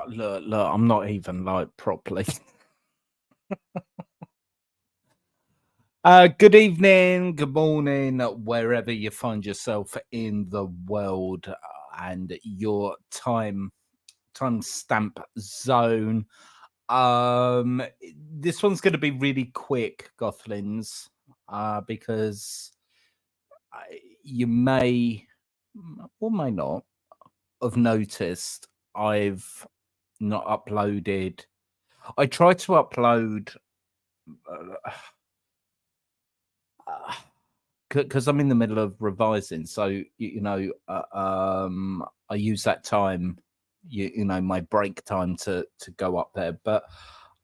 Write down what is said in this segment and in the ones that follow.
Look, I'm not even like properly. Good evening, good morning, wherever you find yourself in the world, and your time stamp zone. This one's going to be really quick, Gothlins, because you may or may not have noticed I've not uploaded. I tried to upload. Because I'm in the middle of revising, so I use that time, my break time to go up there. But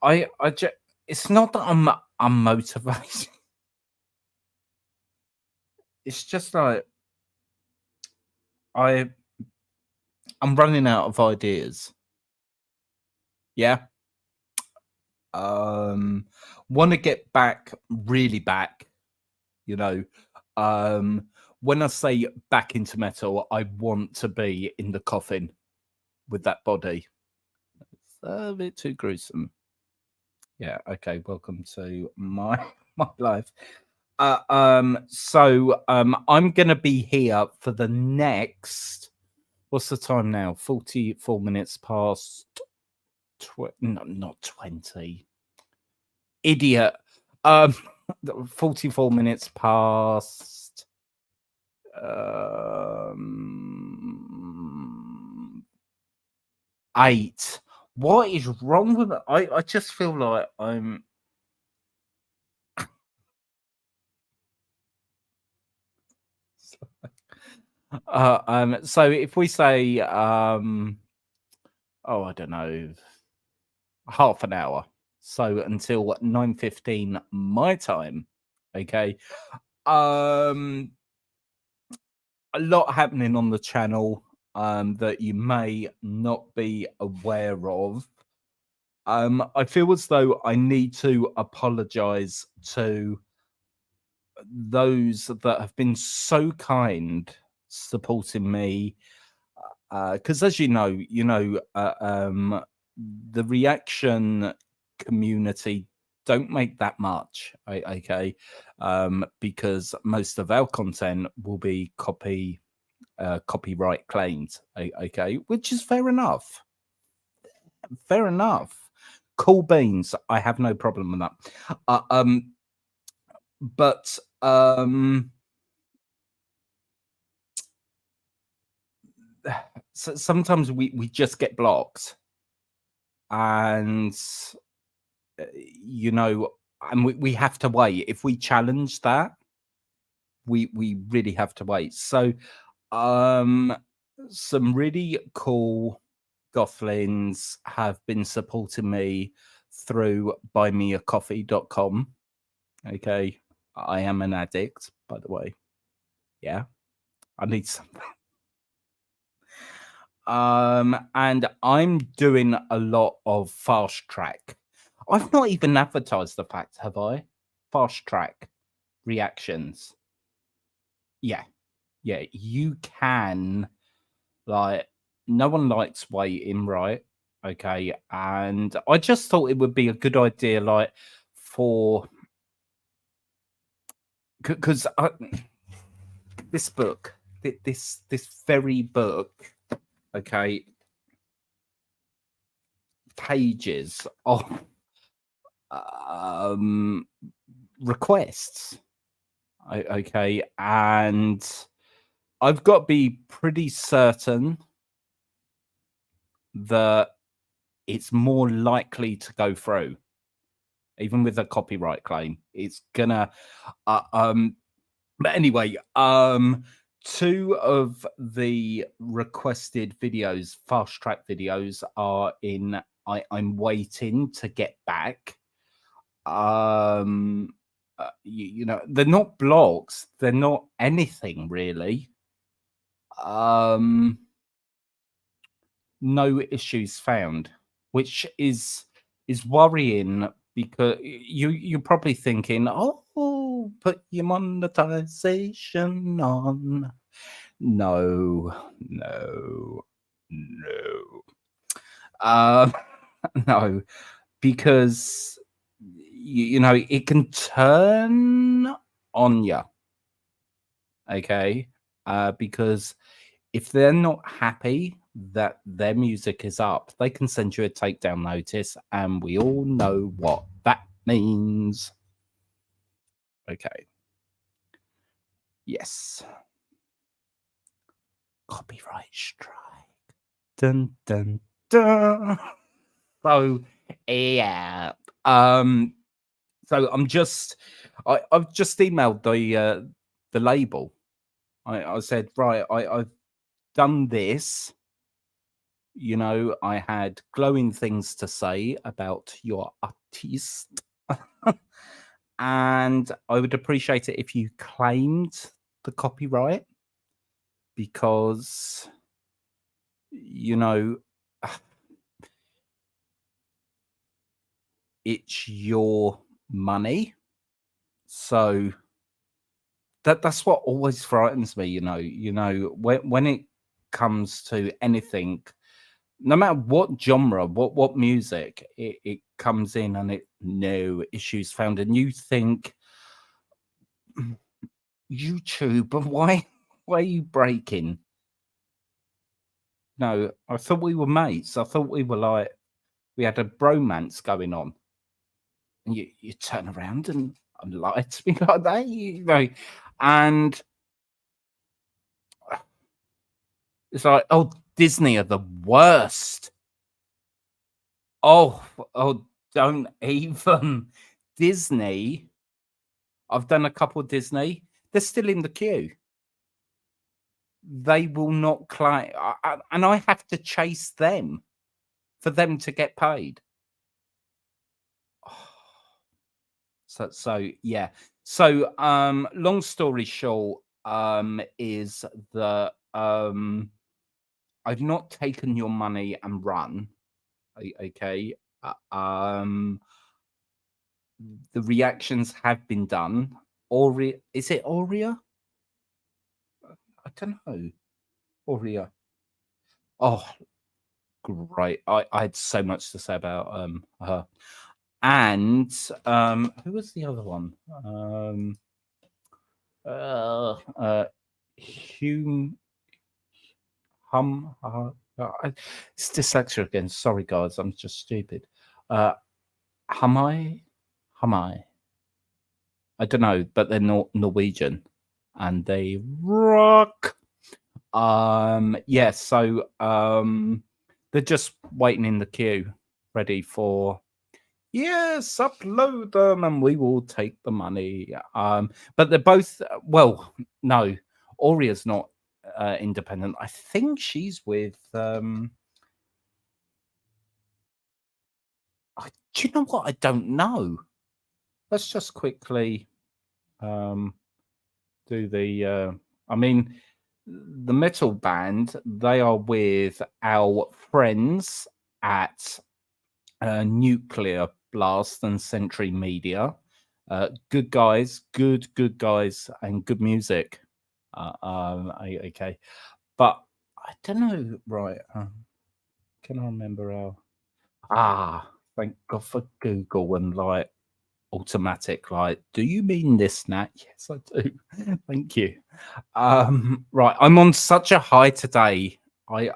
I just, it's not that I'm unmotivated. It's just like I'm running out of ideas. Yeah. Want to get back, really back. You know, when I say back into metal, I want to be in the coffin with that body. It's a bit too gruesome. Yeah. Okay. Welcome to my my life. I'm gonna be here for the next. What's the time now? 44 minutes past. No, not 20. Idiot. Um, 44 minutes past. 8. What is wrong with it? I just feel like I'm. So if we say, I don't know, half an hour. So until 9:15 my time. Okay. A lot happening on the channel that you may not be aware of. I feel as though I need to apologize to those that have been so kind supporting me, because as the reaction community don't make that much, okay, because most of our content will be copyright claimed, okay, which is fair enough. Fair enough. Cool beans. I have no problem with that. But so sometimes we just get blocked, and and we have to wait. If we challenge that, we really have to wait. So some really cool Gothlins have been supporting me through buymeacoffee.com. Okay. I am an addict, by the way. Yeah. I need something. And I'm doing a lot of fast track. I've not even advertised the fact, have I? Fast track reactions. Yeah. Yeah. You can, like, no one likes waiting, right? Okay. And I just thought it would be a good idea, like, for because this book, this very book, okay, pages of requests, okay, and I've got to be pretty certain that it's more likely to go through, even with a copyright claim. It's gonna, but anyway, two of the requested videos, fast track videos, are in. I'm waiting to get back. They're not blogs. They're not anything really. No issues found, which is worrying, because you're probably thinking, oh, put your monetization on. No. Um, no, because you know it can turn on you. Okay, because if they're not happy that their music is up, they can send you a takedown notice, and we all know what that means. Okay. Yes. Copyright strike. Dun dun dun. So yeah. Um. So I've just emailed the label. I said right. I've done this. You know, I had glowing things to say about your artist, and I would appreciate it if you claimed the copyright because you know it's your money. So that's what always frightens me, when it comes to anything, no matter what genre, what music, it comes in and it no issues found, and you think YouTube, but why are you breaking? No, I thought we were mates. I thought we were like we had a bromance going on. And you turn around and lie to me like that, and it's like, oh, Disney are the worst. Oh, don't even Disney. I've done a couple Disney. They're still in the queue. They will not claim, and I have to chase them for them to get paid. So yeah. So long story short, is that I've not taken your money and run. Okay. The reactions have been done. Ori, is it Aurea? I don't know. Aurea. Oh, great. I had so much to say about her. And who was the other one? Hume it's dyslexia again. Sorry, guys, I'm just stupid. Hamai, Hamai. I don't know, but they're not Norwegian, and they rock. Yeah. So they're just waiting in the queue, ready for. Yes, upload them, and we will take the money. But they're both well. No, Aurea's not independent. I think she's with. Do you know what? I don't know. Let's just quickly do the. I mean, the metal band. They are with our friends at Nuclear Blast and Century Media. Good guys, good guys, and good music. Okay, but I don't know. Right? Can I remember our? Thank God for Google and like automatic. Like, do you mean this, Nat? Yes, I do. Thank you. Right, I'm on such a high today. I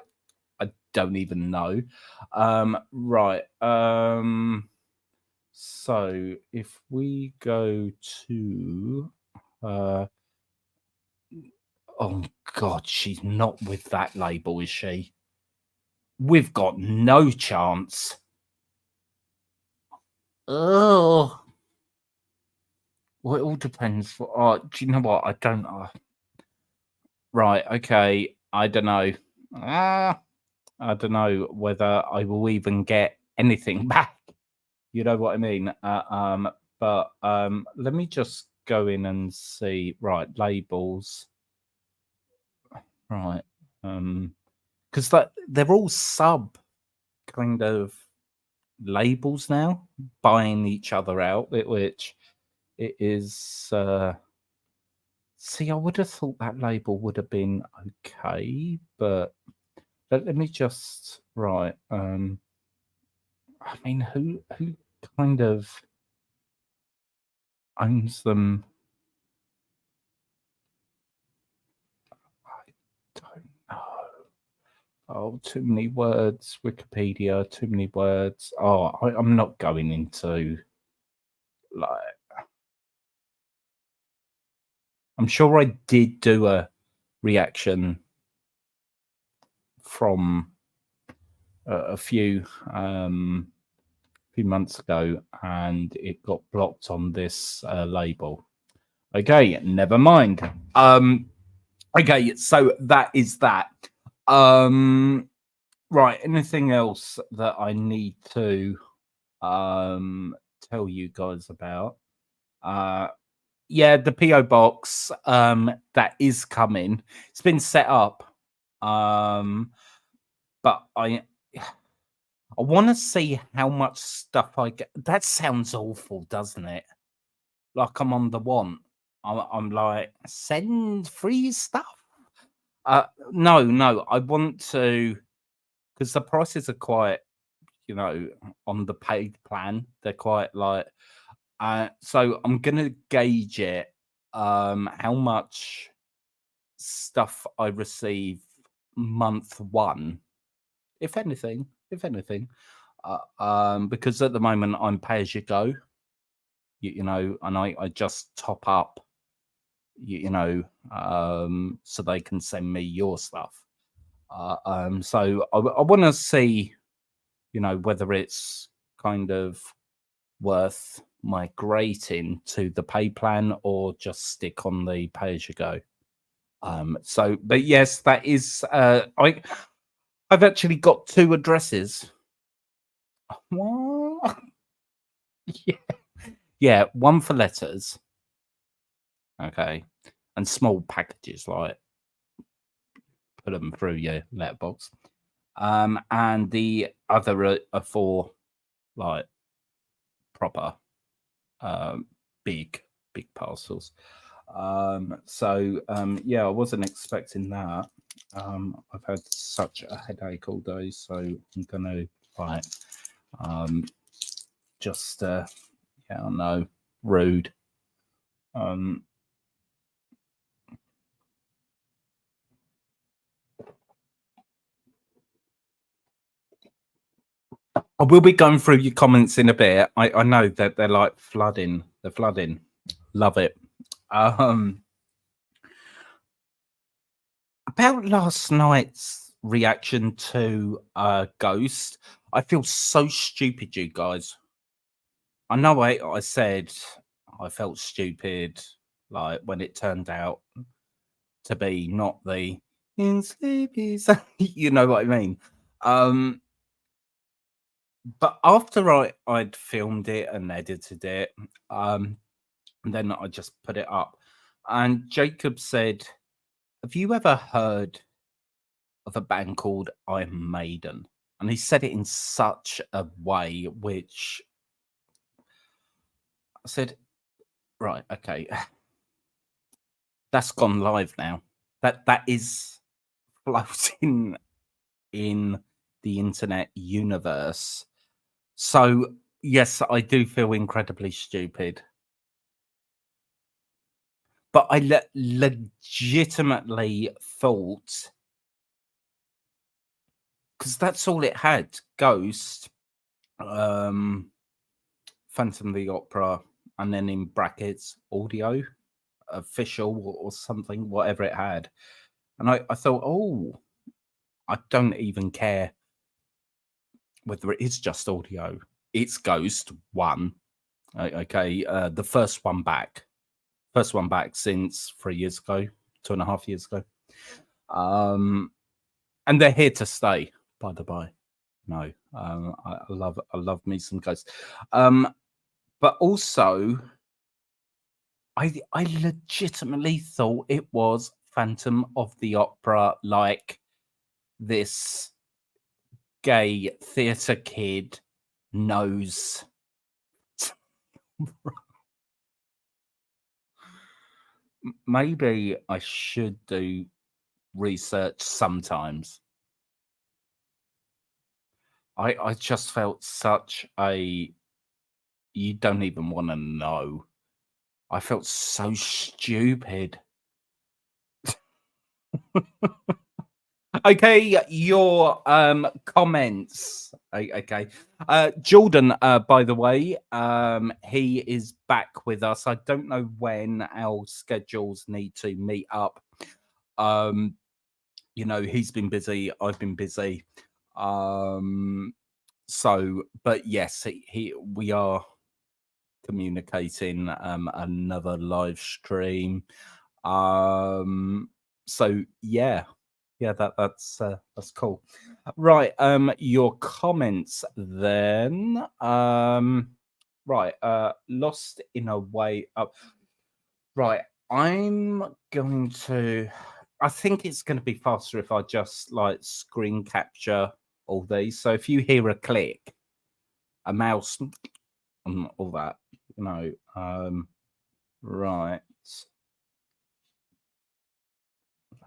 don't even know. Right. So if we go to oh God, she's not with that label, is she? We've got no chance. Oh, well, it all depends. Do you know what? I don't. Right. Okay. I don't know. I don't know whether I will even get anything back. You know what I mean? But let me just go in and see. Right, labels. Right, because they're all sub kind of labels now, buying each other out. Which it is. See, I would have thought that label would have been okay, but let me just right. I mean, who kind of owns them? I don't know. Oh, too many words. Wikipedia, too many words. Oh, I'm not going into like. I'm sure I did do a reaction from a few months ago, and it got blocked on this label. Okay, never mind. Okay, so that is that. Right, anything else that I need to tell you guys about? Yeah, the PO box that is coming. It's been set up. But I want to see how much stuff I get. That sounds awful, doesn't it? Like I'm on the want. I'm like, send free stuff. No, I want to, because the prices are quite, on the paid plan. They're quite like, so I'm gonna gauge it. How much stuff I receive month one, if anything, because at the moment I'm pay as you go, and I just top up, so they can send me your stuff. So I want to see, whether it's kind of worth migrating to the pay plan or just stick on the pay as you go. So, but yes, that is. I've actually got 2 addresses. What? Yeah. Yeah, one for letters. Okay. And small packages, like put them through your letterbox. And the other are for like proper big parcels. Yeah, I wasn't expecting that. I've had such a headache all day, so I'm gonna like just yeah, I know, rude. I will be going through your comments in a bit. I know that they're like flooding. They're flooding. Love it. About last night's reaction to Ghost, I feel so stupid, you guys. I know I said I felt stupid, like when it turned out to be not the in sleepy, you know what I mean. But after I'd filmed it and edited it, and then I just put it up, and Jacob said, "Have you ever heard of a band called Iron Maiden?" And he said it in such a way which I said, "Right, okay, that's gone live now. That is floating in the internet universe." So yes, I do feel incredibly stupid, but I legitimately thought, because that's all it had: Ghost, um, Phantom of the Opera, and then in brackets audio, official or something, whatever it had. And I thought, oh, I don't even care whether it is just audio. It's Ghost one. Okay, the first one back since 3 years ago, 2.5 years ago. And they're here to stay, by the by. No, I love me some Ghosts. But also, I legitimately thought it was Phantom of the Opera, like this gay theatre kid knows. Maybe I should do research sometimes. I just felt such a you don't even want to know. I felt so stupid. Okay, your comments. Okay. Jordan, by the way, he is back with us. I don't know when our schedules need to meet up. Um, he's been busy, I've been busy. But yes, we are communicating another live stream. Um, so yeah, that's cool. Right, your comments then. Right, lost in a way up. Right, I'm going to. I think it's going to be faster if I just like screen capture all these. So if you hear a click, a mouse, and all that, right,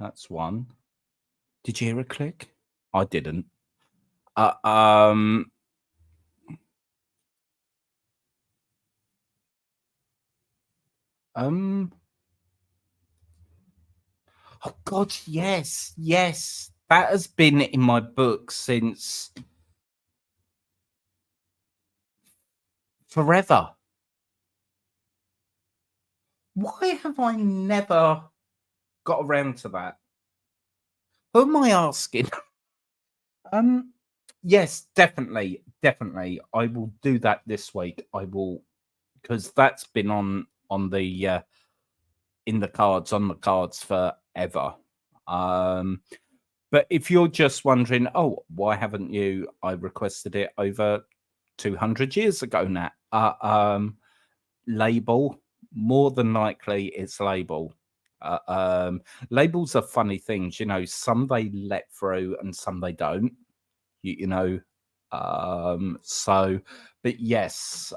that's one. Did you hear a click? I didn't. Uh, um, um. Oh God, yes, yes. That has been in my book since forever. Why have I never got around to that? Who am I asking? um, yes, definitely, definitely. I will do that this week. I will, because that's been on the in the cards on the cards forever. Um, but if you're just wondering, oh, why haven't you? I requested it over 200 years ago now. Label, more than likely, it's label. Uh, um, Labels are funny things, some they let through and some they don't. You know, so, but yes,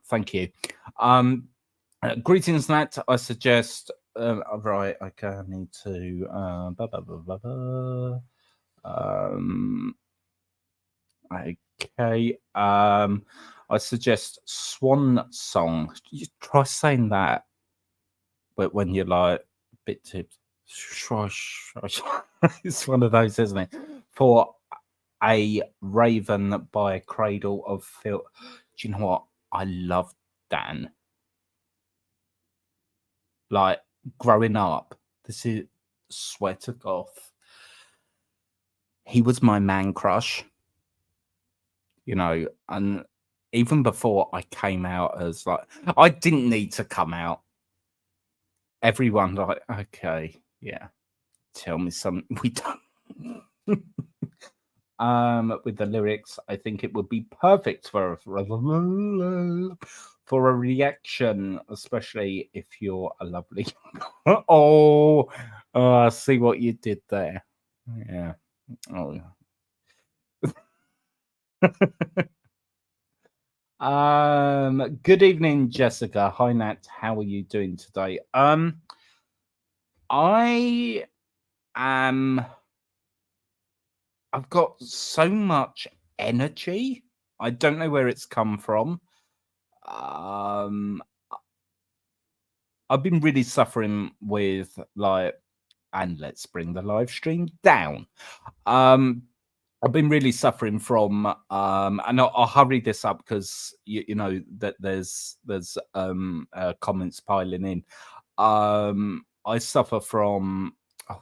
thank you. Greetings, Nat. I suggest. Right, okay, I need to. Blah, blah, blah, blah, blah. Okay. I suggest Swan Song. You try saying that, but when you're like a bit too. It's one of those, isn't it? For a raven by a cradle of filth. Do you know what? I love Dan. Like growing up, this is swear to Goth. He was my man crush, and even before I came out as like I didn't need to come out. Everyone like, okay, yeah, tell me something. We don't. With the lyrics, I think it would be perfect for a reaction, especially if you're a lovely. Oh, I see what you did there. Yeah. Oh. Good evening, Jessica. Hi, Nat. How are you doing today? I am. I've got so much energy. I don't know where it's come from. Um, I've been really suffering with like, and let's bring the live stream down. I've been really suffering from, and I'll hurry this up because you know that there's comments piling in. I suffer from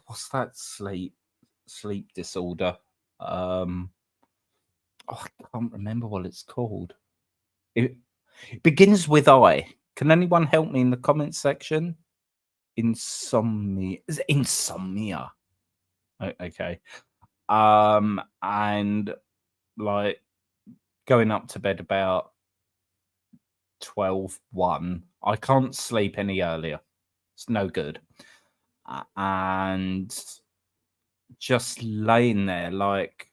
what's that sleep disorder? Um, I can't remember what it's called. It begins with I. Can anyone help me in the comment section? Insomnia. Is it insomnia? Okay. And like going up to bed about 12:1. I can't sleep any earlier. It's no good. And just laying there, like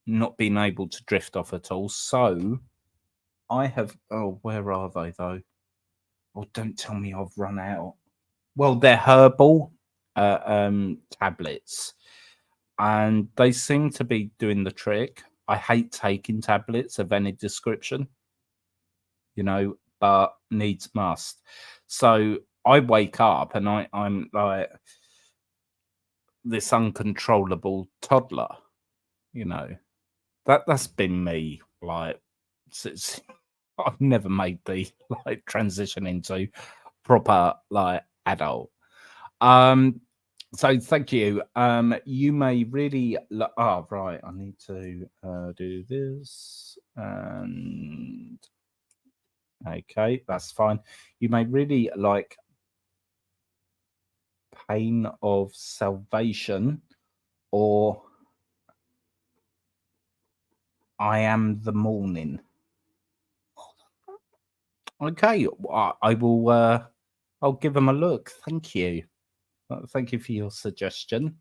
not being able to drift off at all. So I have. Oh, where are they though? Oh, don't tell me I've run out. Well, they're herbal tablets, and they seem to be doing the trick. I hate taking tablets of any description, but needs must. So I wake up and I'm like this uncontrollable toddler, you know. That's been me, like, since I've never made the like transition into proper like adult. Um, so thank you. You may really. Oh, right. I need to do this. And okay, that's fine. You may really like Pain of Salvation or I Am the Morning. Okay, I will. I'll give them a look. Thank you. Thank you for your suggestion.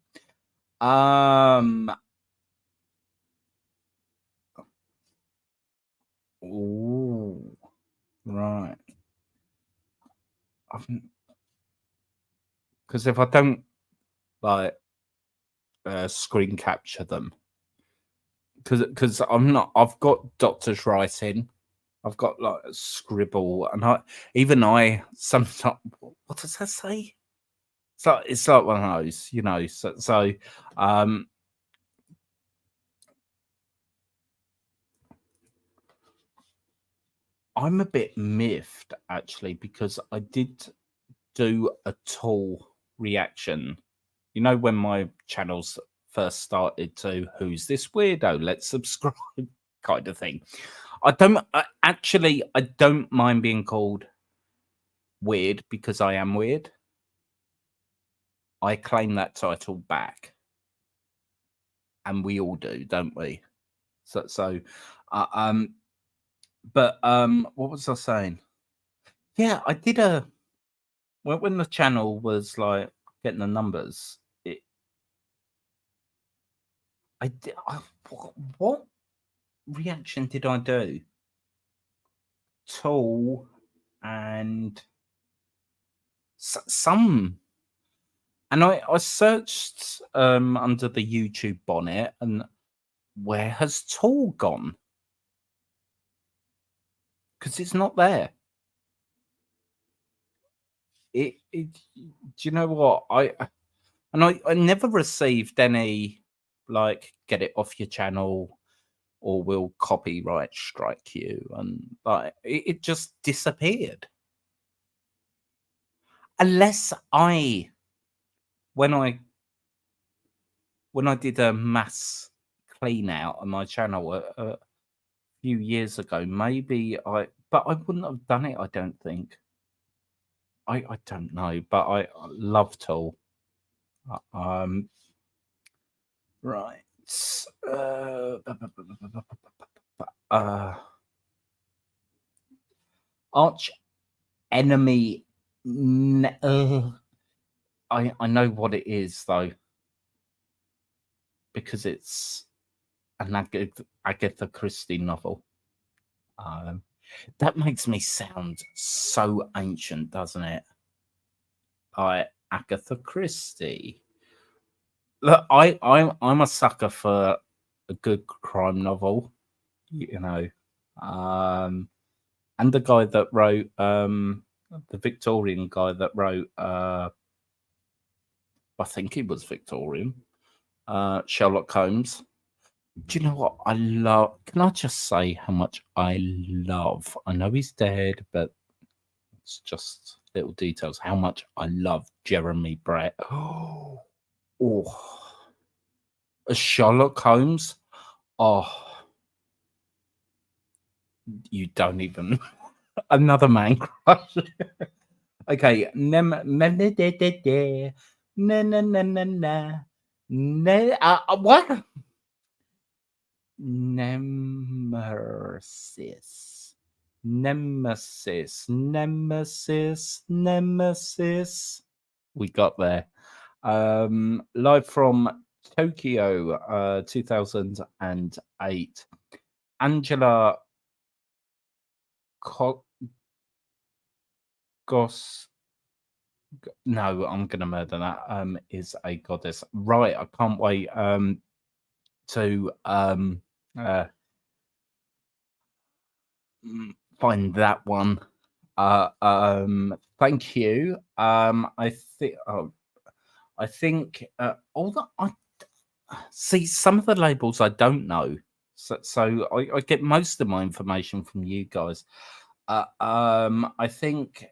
Ooh, right. Because if I don't like screen capture them, because I'm not. I've got doctors writing. I've got like a scribble, and I sometimes. What does that say? It's like one of those, So, I'm a bit miffed actually because I did do a tool reaction. When my channels first started to "Who's this weirdo? Let's subscribe" kind of thing. I don't mind being called weird because I am weird. I claim that title back, and we all do, don't we? So, but what was I saying? Yeah, I did when the channel was like getting the numbers. I did. What reaction did I do? Tool and some, and I searched under the YouTube bonnet, and where has Tool gone? Because it's not there. Do you know what I never received any like get it off your channel or will copyright strike you, and like it just disappeared. Unless when I did a mass clean out on my channel a few years ago, maybe but I wouldn't have done it. I don't think. I don't know, but I love Tool. Um, right. Uh, Arch Enemy. I know what it is though, because it's an Agatha Christie novel. That makes me sound so ancient, doesn't it? Agatha Christie. Look, I'm a sucker for a good crime novel, and the guy that wrote the Victorian guy that wrote I think he was Victorian, Sherlock Holmes. Do you know what I love? Can I just say how much I love? I know he's dead, but it's just little details. How much I love Jeremy Brett. Oh, a Sherlock Holmes. Oh, you don't even. Another man crush. Okay, what? Nemesis. Nemesis. Nemesis. Nemesis. We got there. Live from Tokyo, 2008. Angela Goss. No, I'm gonna murder that. Is a goddess. Right, I can't wait to Uh, find that one. Thank you. I think all that I see some of the labels I don't know. So I get most of my information from you guys. I think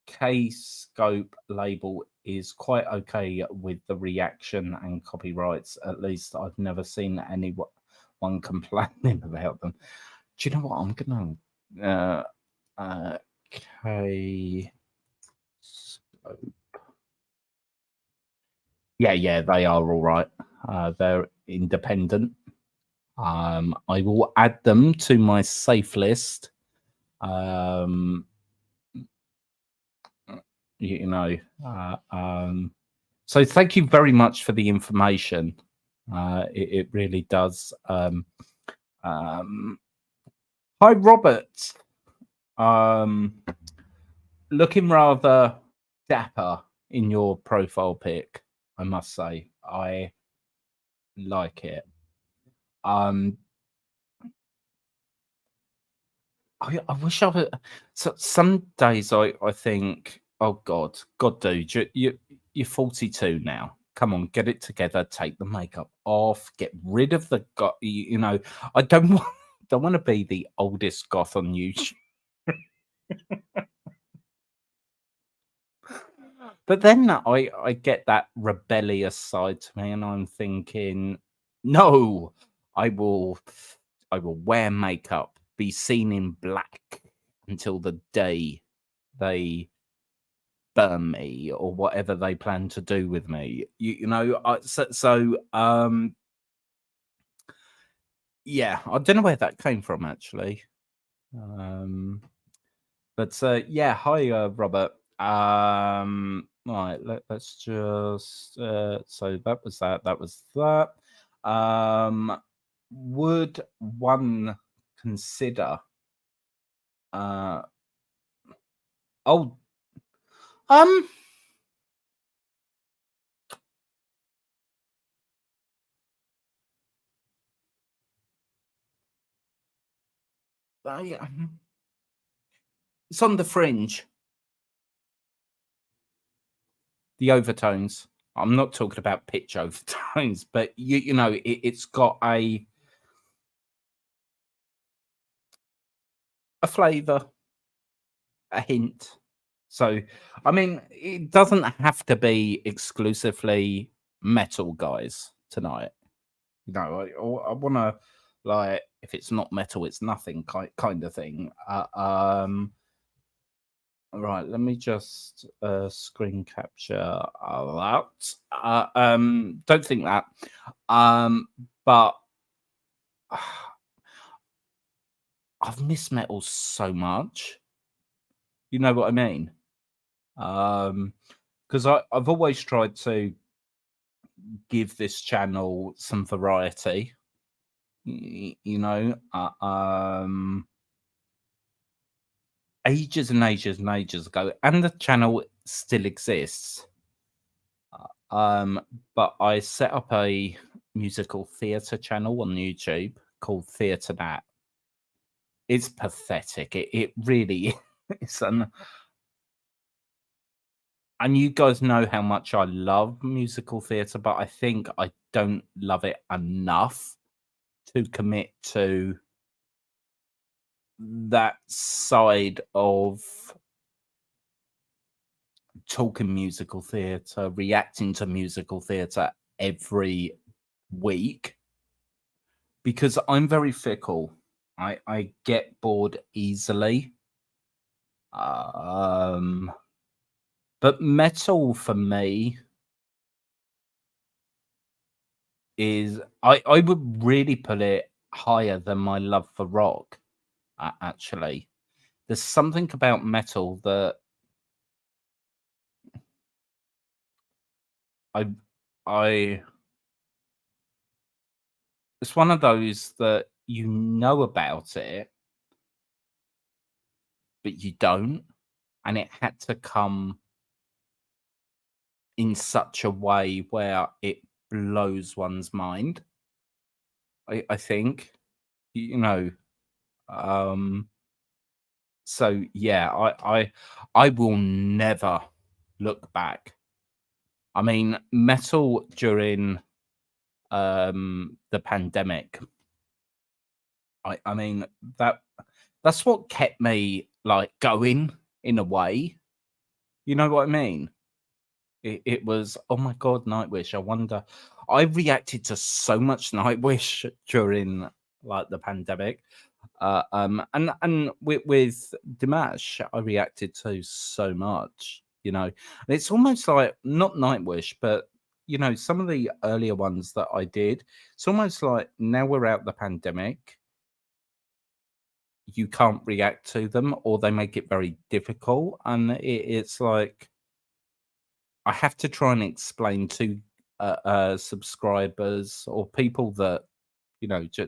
Kscope label is quite okay with the reaction and copyrights. At least I've never seen anyone complaining about them. Do you know what? I'm gonna K. Yeah, they are all right. They're independent. I will add them to my safe list. You know, so thank you very much for the information. It really does. Hi, Robert. Looking rather dapper in your profile pic, I must say. I like it. Um, I wish I would. So some days I think, oh God, dude, you're 42 now. Come on, get it together. Take the makeup off. Get rid of the You know, I don't don't want to be the oldest goth on YouTube. But then I get that rebellious side to me, and I'm thinking, no, I will I will wear makeup, be seen in black until the day they burn me or whatever they plan to do with me. You know, yeah, I don't know where that came from actually. Um, but yeah, hi Robert. Right, let's just so that was that. Would one consider uh oh um yeah, it's on the fringe, the overtones. I'm not talking about pitch overtones, but you know it's got a flavor, a hint. So, I mean, it doesn't have to be exclusively metal, guys. Tonight, no, I want to like if it's not metal, it's nothing kind of thing. Right, let me just screen capture that. Don't think that. But I've missed metal so much. You know what I mean? Because I've always tried to give this channel some variety. You know, ages and ages and ages ago, and the channel still exists. But I set up a musical theatre channel on YouTube called Theatre That. It's pathetic. It really is. And you guys know how much I love musical theatre, but I think I don't love it enough to commit to that side of talking musical theatre, reacting to musical theatre every week because I'm very fickle. I get bored easily. Um, but metal for me is I would really put it higher than my love for rock. Actually, there's something about metal that I I it's one of those that you know about it, but you don't, and it had to come in such a way where it blows one's mind. I think, you know, um, so yeah, I will never look back. I mean, metal during the pandemic, I mean that that's what kept me like going in a way. You know what I mean? It was, oh my god, Nightwish. I wonder. I reacted to so much Nightwish during like the pandemic. And with Dimash, I reacted to so much, and it's almost like not Nightwish, but some of the earlier ones that I did. It's almost like now we're out the pandemic, you can't react to them, or they make it very difficult, and it's like I have to try and explain to subscribers or people that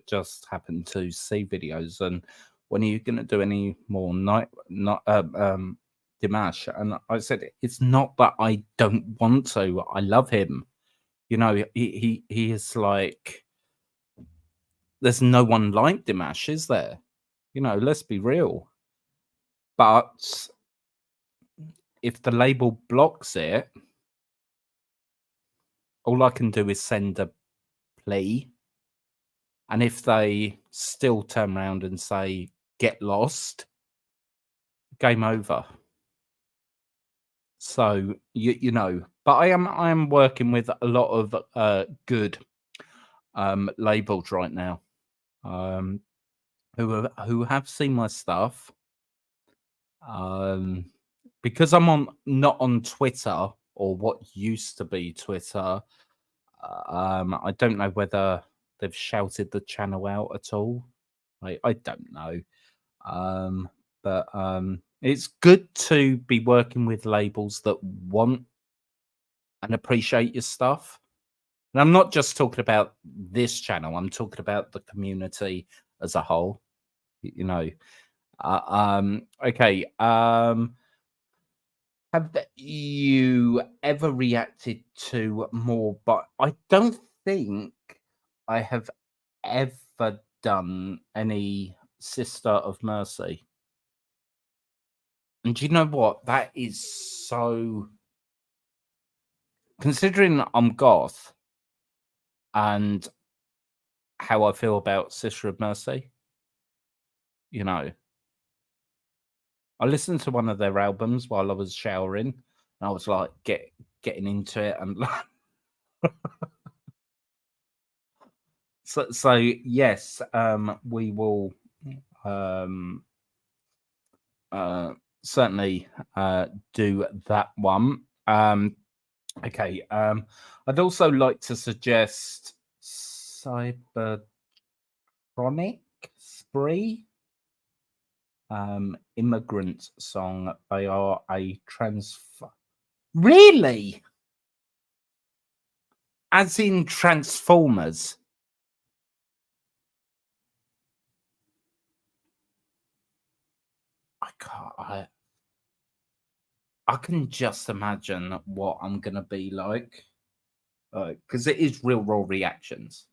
just happen to see videos. And when are you going to do any more not Dimash? And I said it's not that I don't want to. I love him. He is like there's no one like Dimash, is there? Let's be real. But if the label blocks it, all I can do is send a plea. And if they still turn around and say, get lost, game over. So, but I am working with a lot of good labels right now who have seen my stuff. Because I'm not on Twitter or what used to be Twitter. I don't know whether they've shouted the channel out at all. I don't know. But it's good to be working with labels that want and appreciate your stuff. And I'm not just talking about this channel, I'm talking about the community as a whole, you know. Okay. Have you ever reacted to more? But I don't think I have ever done any Sister of Mercy. And do you know what? That is so. Considering I'm goth and how I feel about Sister of Mercy, you know, I listened to one of their albums while I was showering, and I was like getting into it, and so yes, we will um uh certainly do that one. Okay. I'd also like to suggest Cybertronic Spree, immigrant song. They are a really, as in Transformers. I can't. I can just imagine what I'm gonna be like, because it is real raw reactions.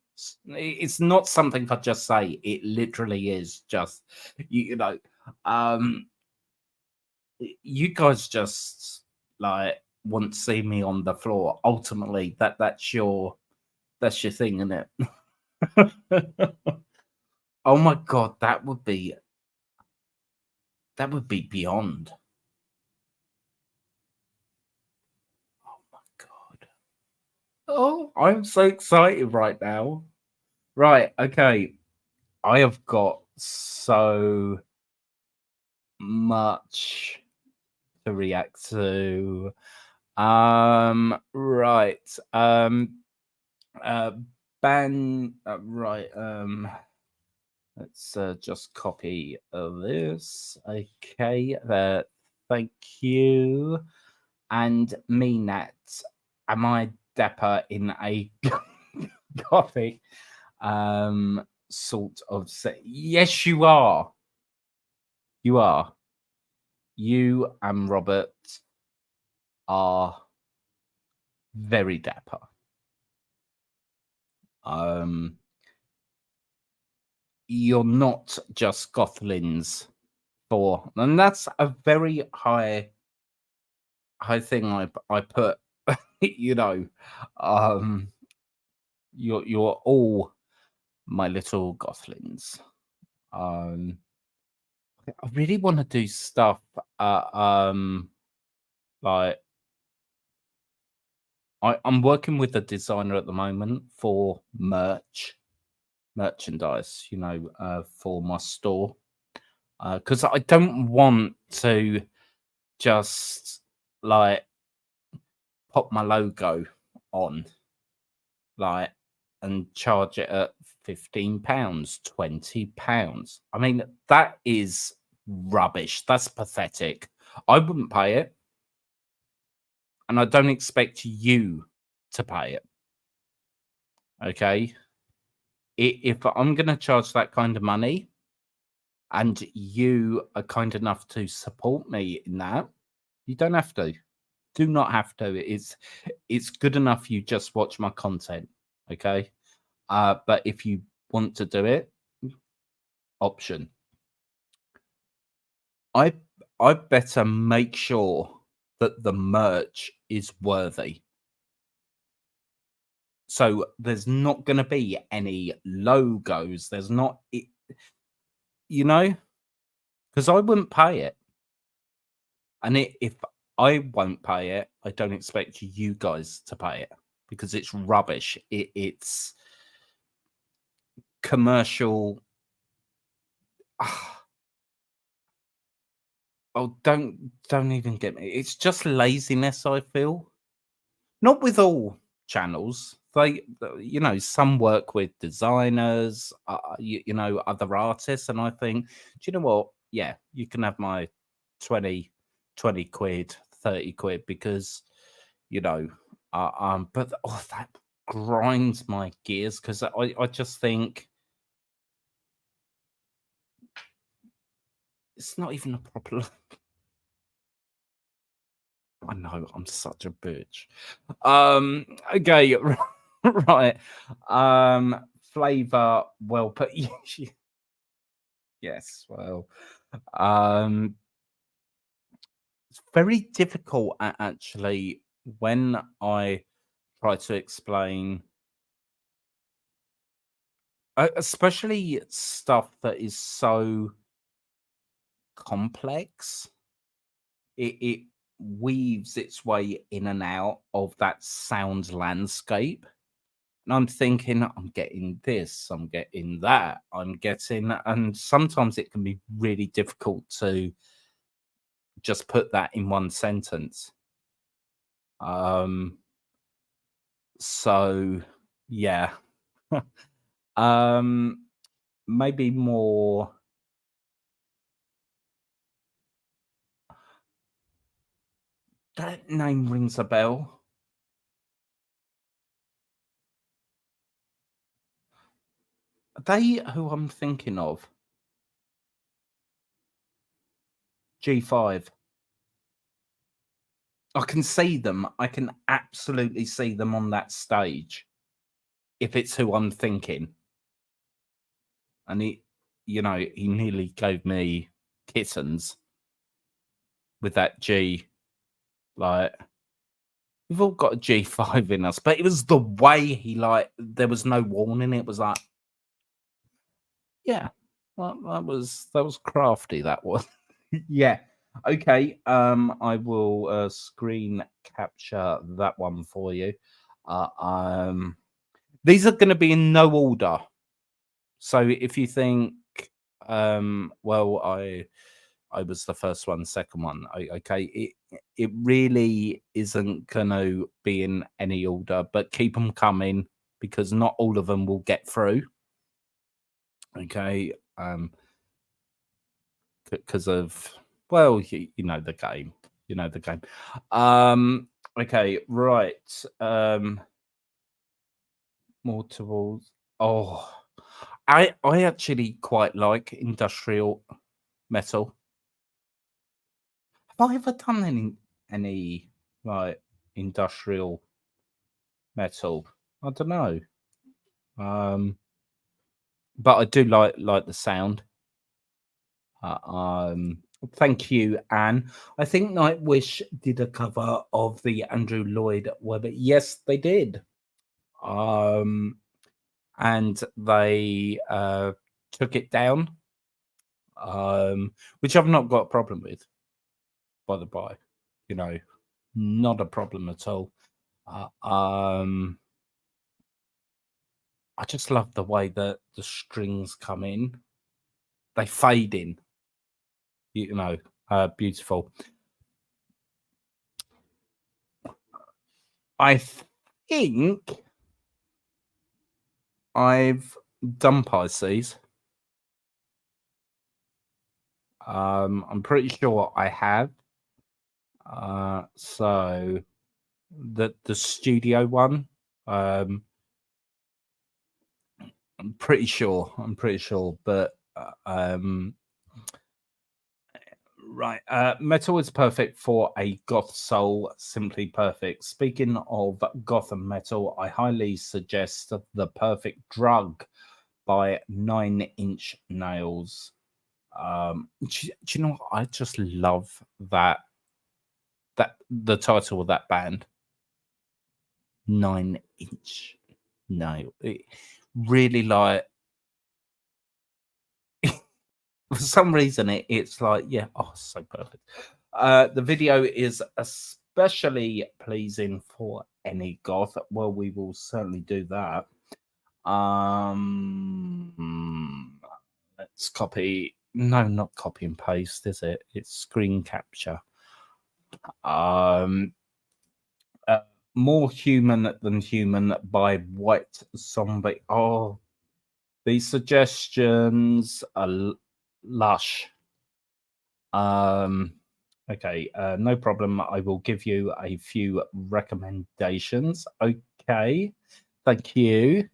It's not something I just say. It literally is just you know. Um, you guys just like want to see me on the floor. Ultimately, that's your thing, isn't it? Oh my god, that would be beyond. Oh my god. Oh, I'm so excited right now. Right, okay. I have got so much to react to. Right. Uh, right. Let's just copy this. Okay. Thank you. And me, Nat. Am I dapper in a gothic sort of Yes, you are. You are. You and Robert are very dapper. Um you're not just Gothlins for, and that's a very high thing I put, you know, um, you're all my little Gothlins. Um, I really want to do stuff, like I'm working with a designer at the moment for merchandise, for my store. Because I don't want to just like pop my logo on, like, and charge it at £15, £20. I mean, that is rubbish. That's pathetic. I wouldn't pay it, and I don't expect you to pay it. Okay. If I'm going to charge that kind of money and you are kind enough to support me in that, you don't have to. Do not have to. It's good enough you just watch my content. Okay. But if you want to do it, option. I I better make sure that the merch is worthy. So there's not going to be any logos. There's not, you know, because I wouldn't pay it. And if I won't pay it, I don't expect you guys to pay it because it's rubbish. It's commercial. Oh, don't even get me. It's just laziness, I feel. Not with all channels. Some work with designers, other artists, and I think, do you know what? Yeah, you can have my 20, 20 quid, 30 quid because, you know, but that grinds my gears because I just think it's not even a proper. I know I'm such a bitch. Okay, right. Flavor well put. Yes, well, um, it's very difficult actually when I try to explain, especially stuff that is so complex. It weaves its way in and out of that sound landscape. And I'm thinking, I'm getting this, I'm getting that, and sometimes it can be really difficult to just put that in one sentence. Um, so yeah, um, maybe more. That name rings a bell. Are they who I'm thinking of? G5. I can see them. I can absolutely see them on that stage if it's who I'm thinking. And he nearly gave me kittens with that G. Like, we've all got a G5 in us, but it was the way there was no warning. It was like, yeah, that was crafty. That was, yeah. Okay, I will screen capture that one for you. Uh, um, these are going to be in no order. So if you think, well, I was the first one, second one, okay, it really isn't going to be in any order, but keep them coming because not all of them will get through. Okay, because of, well, you know the game, Okay, right. More towards. Oh, I actually quite like industrial metal. Have I ever done any like industrial metal? I don't know. but I do like the sound. Uh, um, Thank you, Anne. I think Nightwish did a cover of the Andrew Lloyd Webber. Yes, they did. Um, and they took it down, which I've not got a problem with, by the by. You know, not a problem at all. Uh, um, I just love the way that the strings come in. They fade in, you know, beautiful. I think I've done Pisces. I'm pretty sure I have. So the studio one. Um, I'm pretty sure. But right. Metal is perfect for a goth soul. Simply perfect. Speaking of goth and metal, I highly suggest The Perfect Drug by 9 Inch Nails. Do you know what? I just love that the title of that band, 9 Inch Nail. It really like for some reason it's like, yeah, oh, so perfect. The video is especially pleasing for any goth. Well, we will certainly do that. Let's copy. No, not copy and paste, is it? It's screen capture. Um, uh, More Human Than Human by White Zombie. Oh, these suggestions are lush. Okay, no problem. I will give you a few recommendations. Okay, thank you.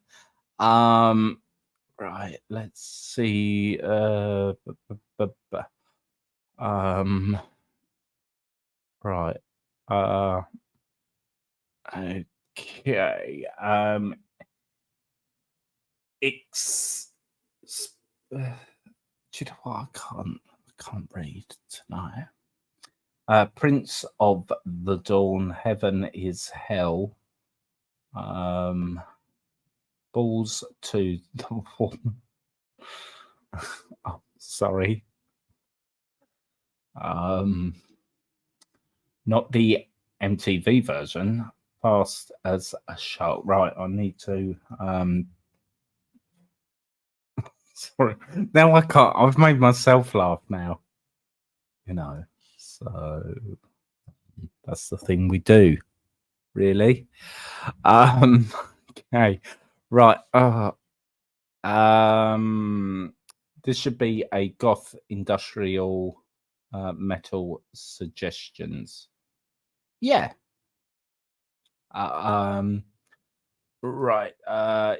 Right, let's see. Um, right. Uh, okay. It's. Do you know what? I can't read tonight. Prince of the Dawn, Heaven is Hell. Balls to the Wall. Oh, sorry. Not the MTV version. Fast as a shark. Right, I need to. Sorry. Now I can't. I've made myself laugh now. You know. So that's the thing we do, really. Um. Okay. Right. Um. This should be a goth industrial metal suggestions. Yeah. Um. Right.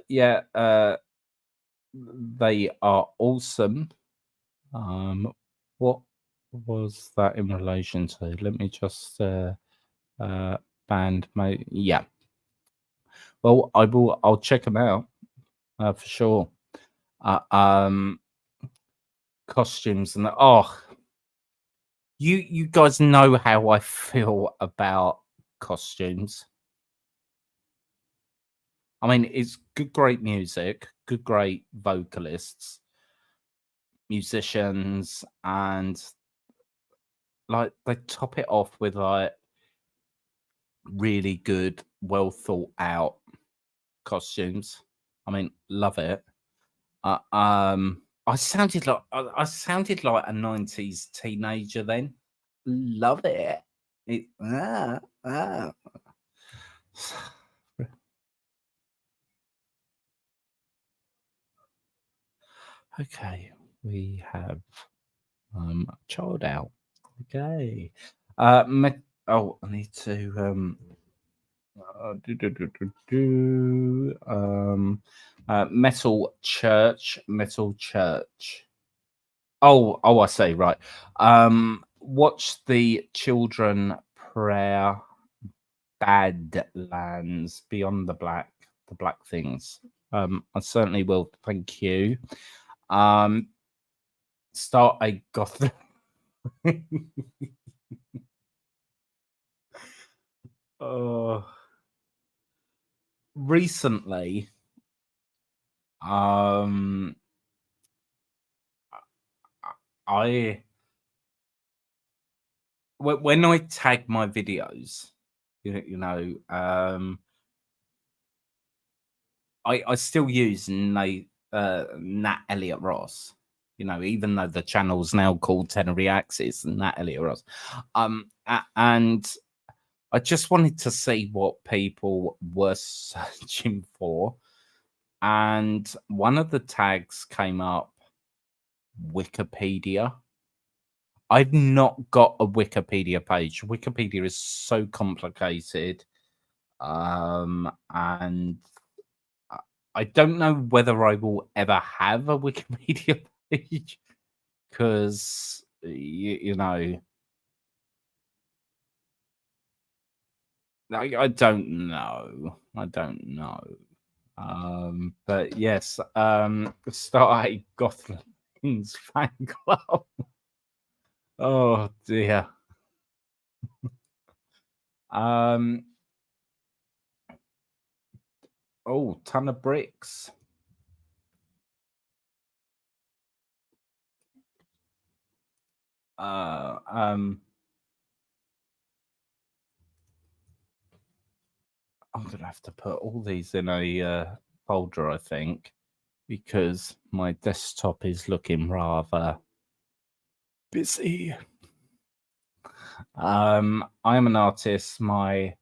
Yeah. They are awesome. What was that in relation to? Let me just band my yeah. Well, I'll check them out for sure. Uh, um, Costumes and oh, you guys know how I feel about costumes. I mean, it's good, great music, good, great vocalists, musicians, and like they top it off with like really good, well thought out costumes. I mean, love it. I sounded like a 90s teenager then. Love it. It Okay, we have child out. Okay. I need to Metal Church. I say right. Watch the Children Prayer Badlands Beyond the Black Things. I certainly will. Thank you. Um, start a goth. Oh, recently, um, I when I tag my videos, you know, I still use Nat Elliott Ross. You know, even though the channel's now called Tenor Reacts, it's Nat Elliott Ross. And I just wanted to see what people were searching for, and one of the tags came up, Wikipedia. I've not got a Wikipedia page. Wikipedia is so complicated, and I I don't know whether I will ever have a Wikipedia page because you know I don't know. I don't know. But yes, start a Gotham's fan club. Oh dear. Um, oh, ton of bricks. Uh, um, I'm gonna have to put all these in a folder, I think, because my desktop is looking rather busy. I am an artist. My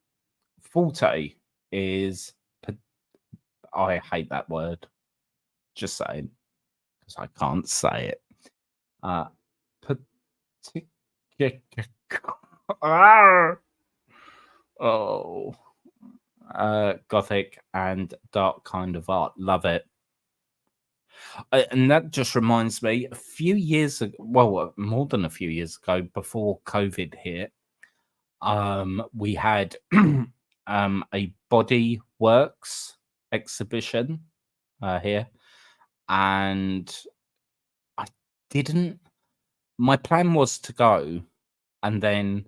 forte is. I hate that word. Just saying, because I can't say it. Uh, oh, gothic and dark kind of art. Love it. And that just reminds me, a few years ago, well, more than a few years ago, before COVID hit, we had a Body Works exhibition here, and I didn't. My plan was to go, and then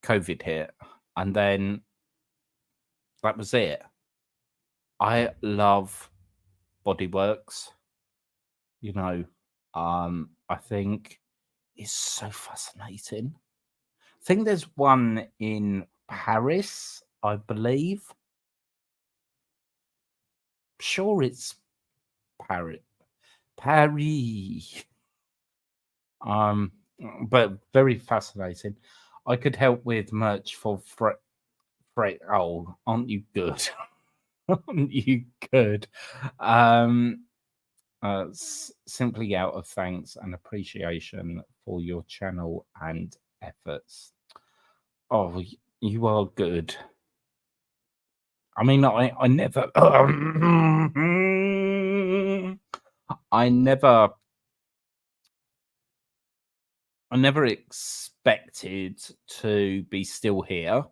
COVID hit, and then that was it. I love Bodyworks. You know, I think it's so fascinating. I think there's one in Paris, I believe. Sure, it's Paris. Paris. Um, but very fascinating. I could help with merch for Freight. Oh, aren't you good? Aren't you good? Um, simply out of thanks and appreciation for your channel and efforts. Oh, you are good. I mean, I never, I never, I never expected to be still here,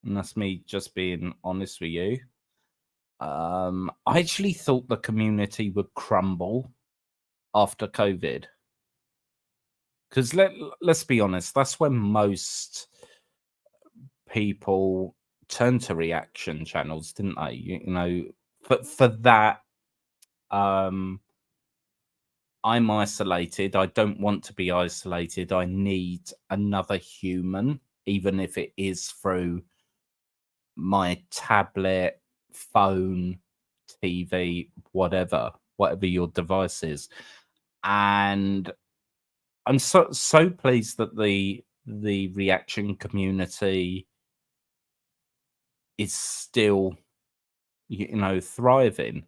and that's me just being honest with you. I actually thought the community would crumble after COVID. Because let's be honest, that's when most people turned to reaction channels, didn't they? You know, for that, I'm isolated. I don't want to be isolated. I need another human, even if it is through my tablet, phone, TV, whatever your device is. And I'm so pleased that the reaction community is still, thriving.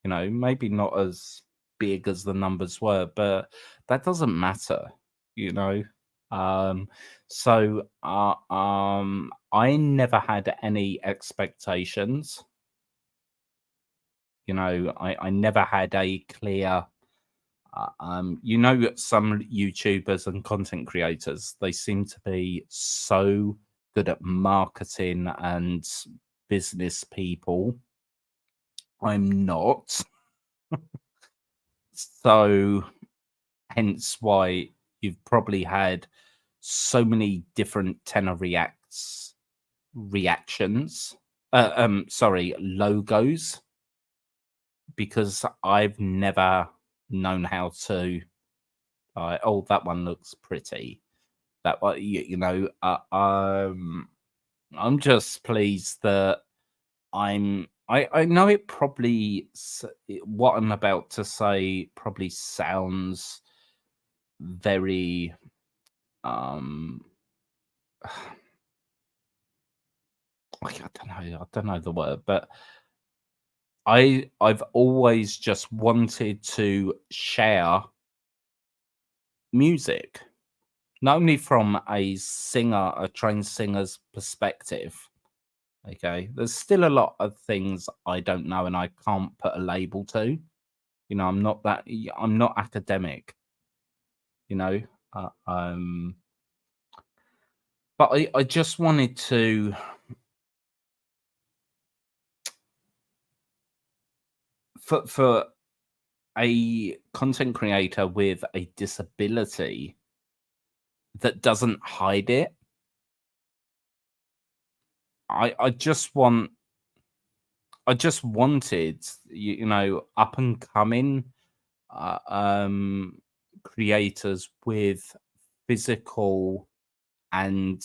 You know, maybe not as big as the numbers were, but that doesn't matter. You know, I never had any expectations. You know, I never had a clear. Some YouTubers and content creators, they seem to be so good at marketing and business people. I'm not. So hence why you've probably had so many different tenor reactions. Sorry, logos, because I've never known how to. Oh, that one looks pretty. That one, you know. I'm just pleased that I know it probably what I'm about to say probably sounds very um I don't know the word, but I've always just wanted to share music, not only from a trained singer's perspective. Okay, there's still a lot of things I don't know and I can't put a label to. You know, I'm not academic. You know, uh, um, but I just wanted to for a content creator with a disability that doesn't hide it. I just want I just wanted you know up and coming uh, um creators with physical and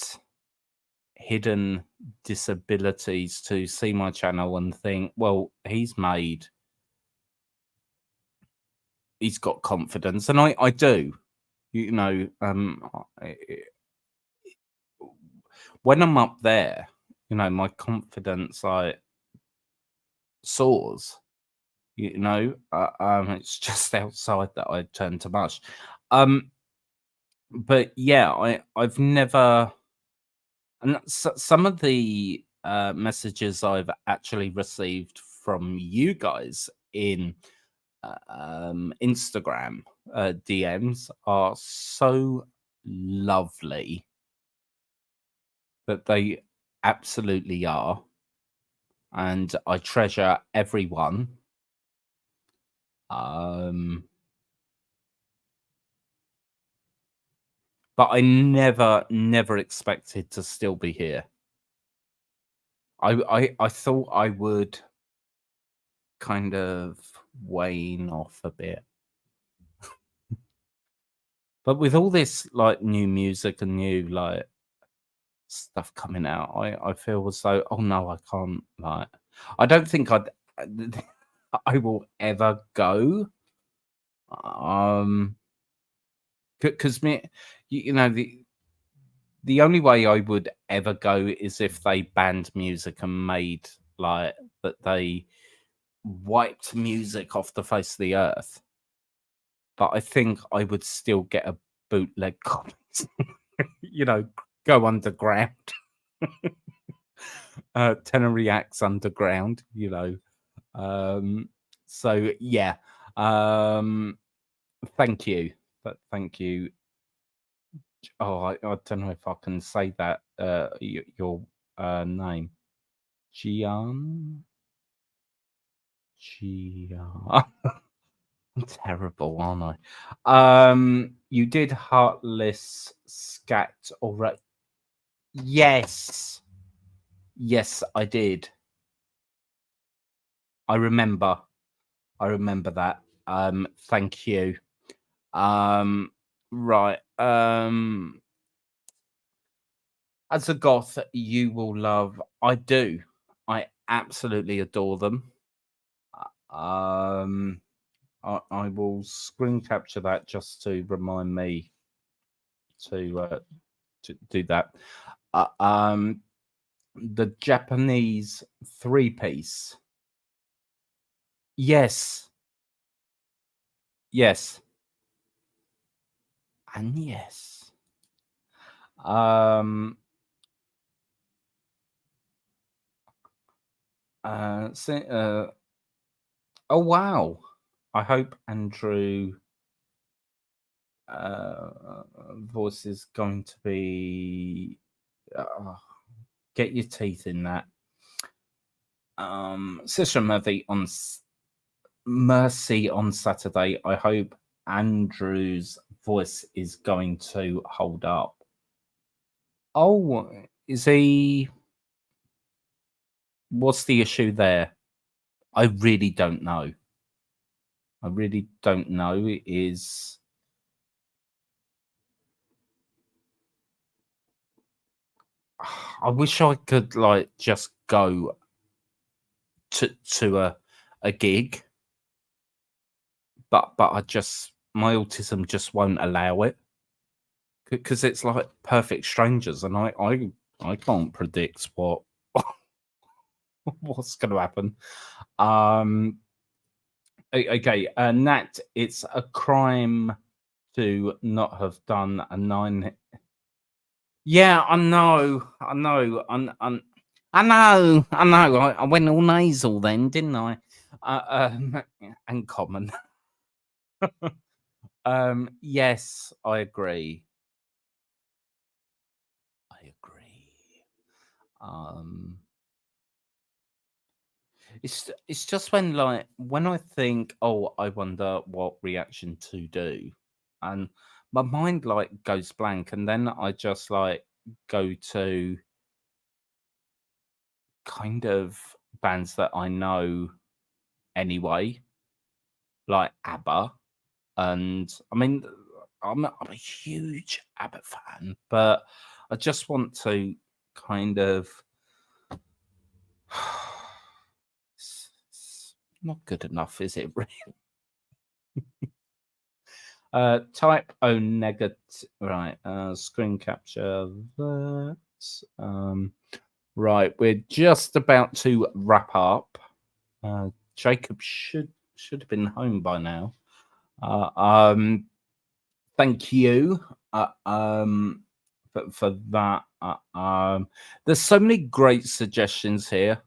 hidden disabilities to see my channel and think, well, he's got confidence, and I do. You know, when I'm up there, you know, my confidence like soars. You know, it's just outside that I turn to mush. Um, but yeah, I've never, and some of the messages I've actually received from you guys in Instagram DMs are so lovely that they absolutely are, and I treasure everyone. Um, but I never expected to still be here. I thought I would kind of wane off a bit. But with all this like new music and new like stuff coming out, I feel as though oh no, I can't like I don't think I will ever go. Um because me you know the only way I would ever go is if they banned music and made like that they wiped music off the face of the earth. But I think I would still get a bootleg copy. You know, go underground. Tenor reacts underground, you know. Um, so yeah. Um, thank you. But thank you. Oh, I don't know if I can say that your name. Gian Gian. I'm terrible, aren't I? You did Heartless Scat already. Yes. Yes, I did. I remember. I remember that. Thank you. Um, right. As a goth, you will love. I do. I absolutely adore them. Um, I will screen capture that just to remind me to do that. Uh, um, the Japanese three piece. Yes, yes, and yes. Um, so, oh wow! I hope Andrew voice is going to be get your teeth in that. Sister Mercy on Saturday. I hope Andrew's voice is going to hold up. Oh, is he? What's the issue there? I really don't know. I really don't know. It is. I wish I could like just go to a gig, but I just my autism just won't allow it because it's like perfect strangers, and I can't predict what what's going to happen. Okay, Nat, it's a crime to not have done a 9. Yeah, I know, I know, I know, I know. I went all nasal then, didn't I? And common. Yes, I agree. I agree. Um, it's just when like when I think, oh, I wonder what reaction to do, and my mind like goes blank, and then I just like go to kind of bands that I know anyway, like ABBA, and I mean, I'm a huge ABBA fan, but I just want to kind of it's not good enough, is it? Really? Type O negative. Right. Screen capture that. Right. We're just about to wrap up. Jacob should have been home by now. Uh, um. Thank you. For that. There's so many great suggestions here.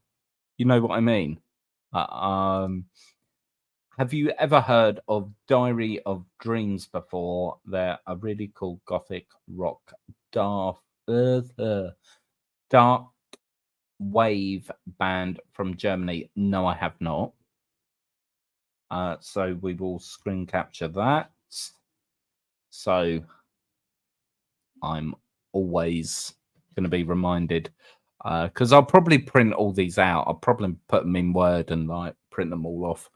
You know what I mean? Uh, um. Have you ever heard of Diary of Dreams before? They're a really cool gothic rock dark, dark wave band from Germany. No, I have not. So we will screen capture that. So I'm always going to be reminded because I'll probably print all these out. I'll probably put them in Word and like print them all off.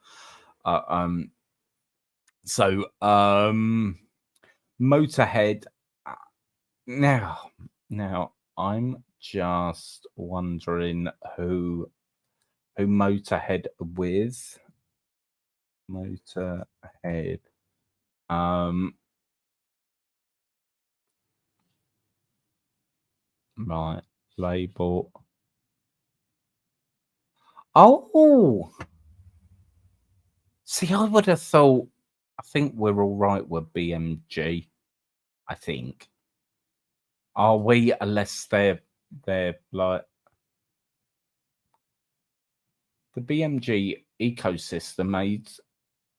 Uh, um, so Motorhead. Now I'm just wondering who Motorhead with. Motorhead. Right. Label. Oh, see, I would have thought. I think we're all right with BMG. I think. Are we? Unless they're like the BMG ecosystem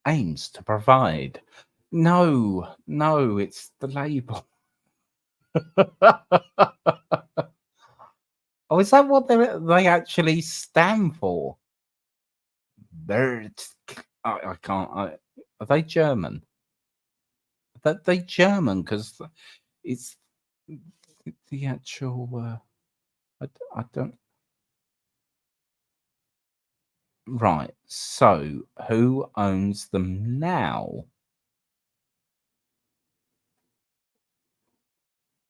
aims to provide. No, no, it's the label. Oh, is that what they actually stand for? They're, I can't. Are they German? Are they German? Because it's the actual. I don't. Right. So, who owns them now?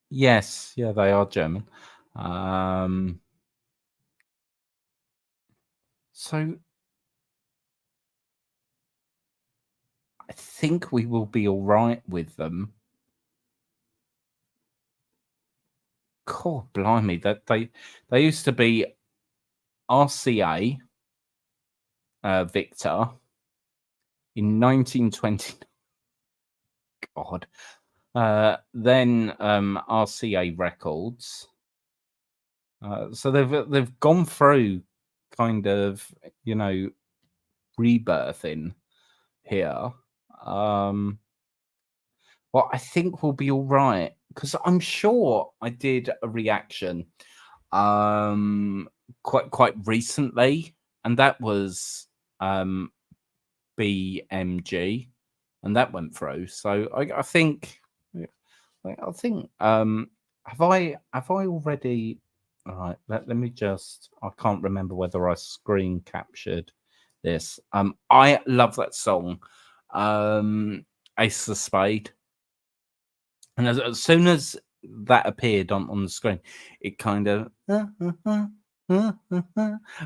Yes. Yeah, they are German. So, I think we will be all right with them. God, blimey! That they used to be RCA Victor in 1920. God. Then RCA Records. So they've gone through kind of rebirthing here. Well, I think we'll be all right because I'm sure I did a reaction quite recently. and that was BMG, and that went through. So I think, yeah, I think, have I already? All right, let me just. I can't remember whether I screen captured this. I love that song, Ace of Spade, and as soon as that appeared on the screen, it kind of,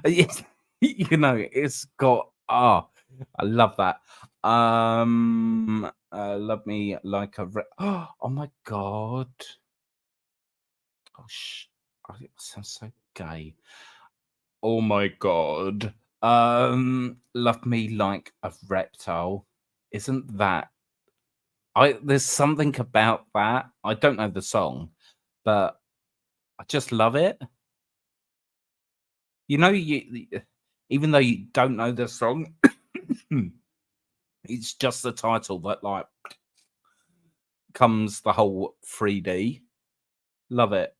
yes, it's got I love that. Love me like a oh my god. Oh it sounds so gay. Oh my god. Love me like a reptile. Isn't that there's something about that. I don't know the song, but I just love it. Even though you don't know the song, it's just the title that like comes the whole 3D. Love it.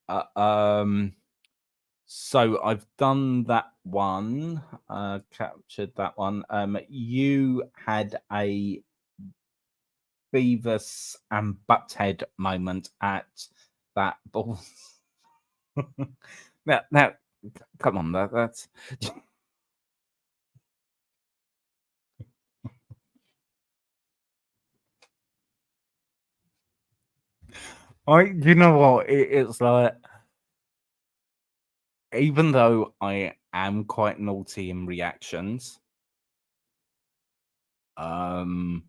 So I've done that one, captured that one. You had a Beavis and Butthead moment at that ball. Now, come on, that's. You know what? It's like, even though I am quite naughty in reactions, well,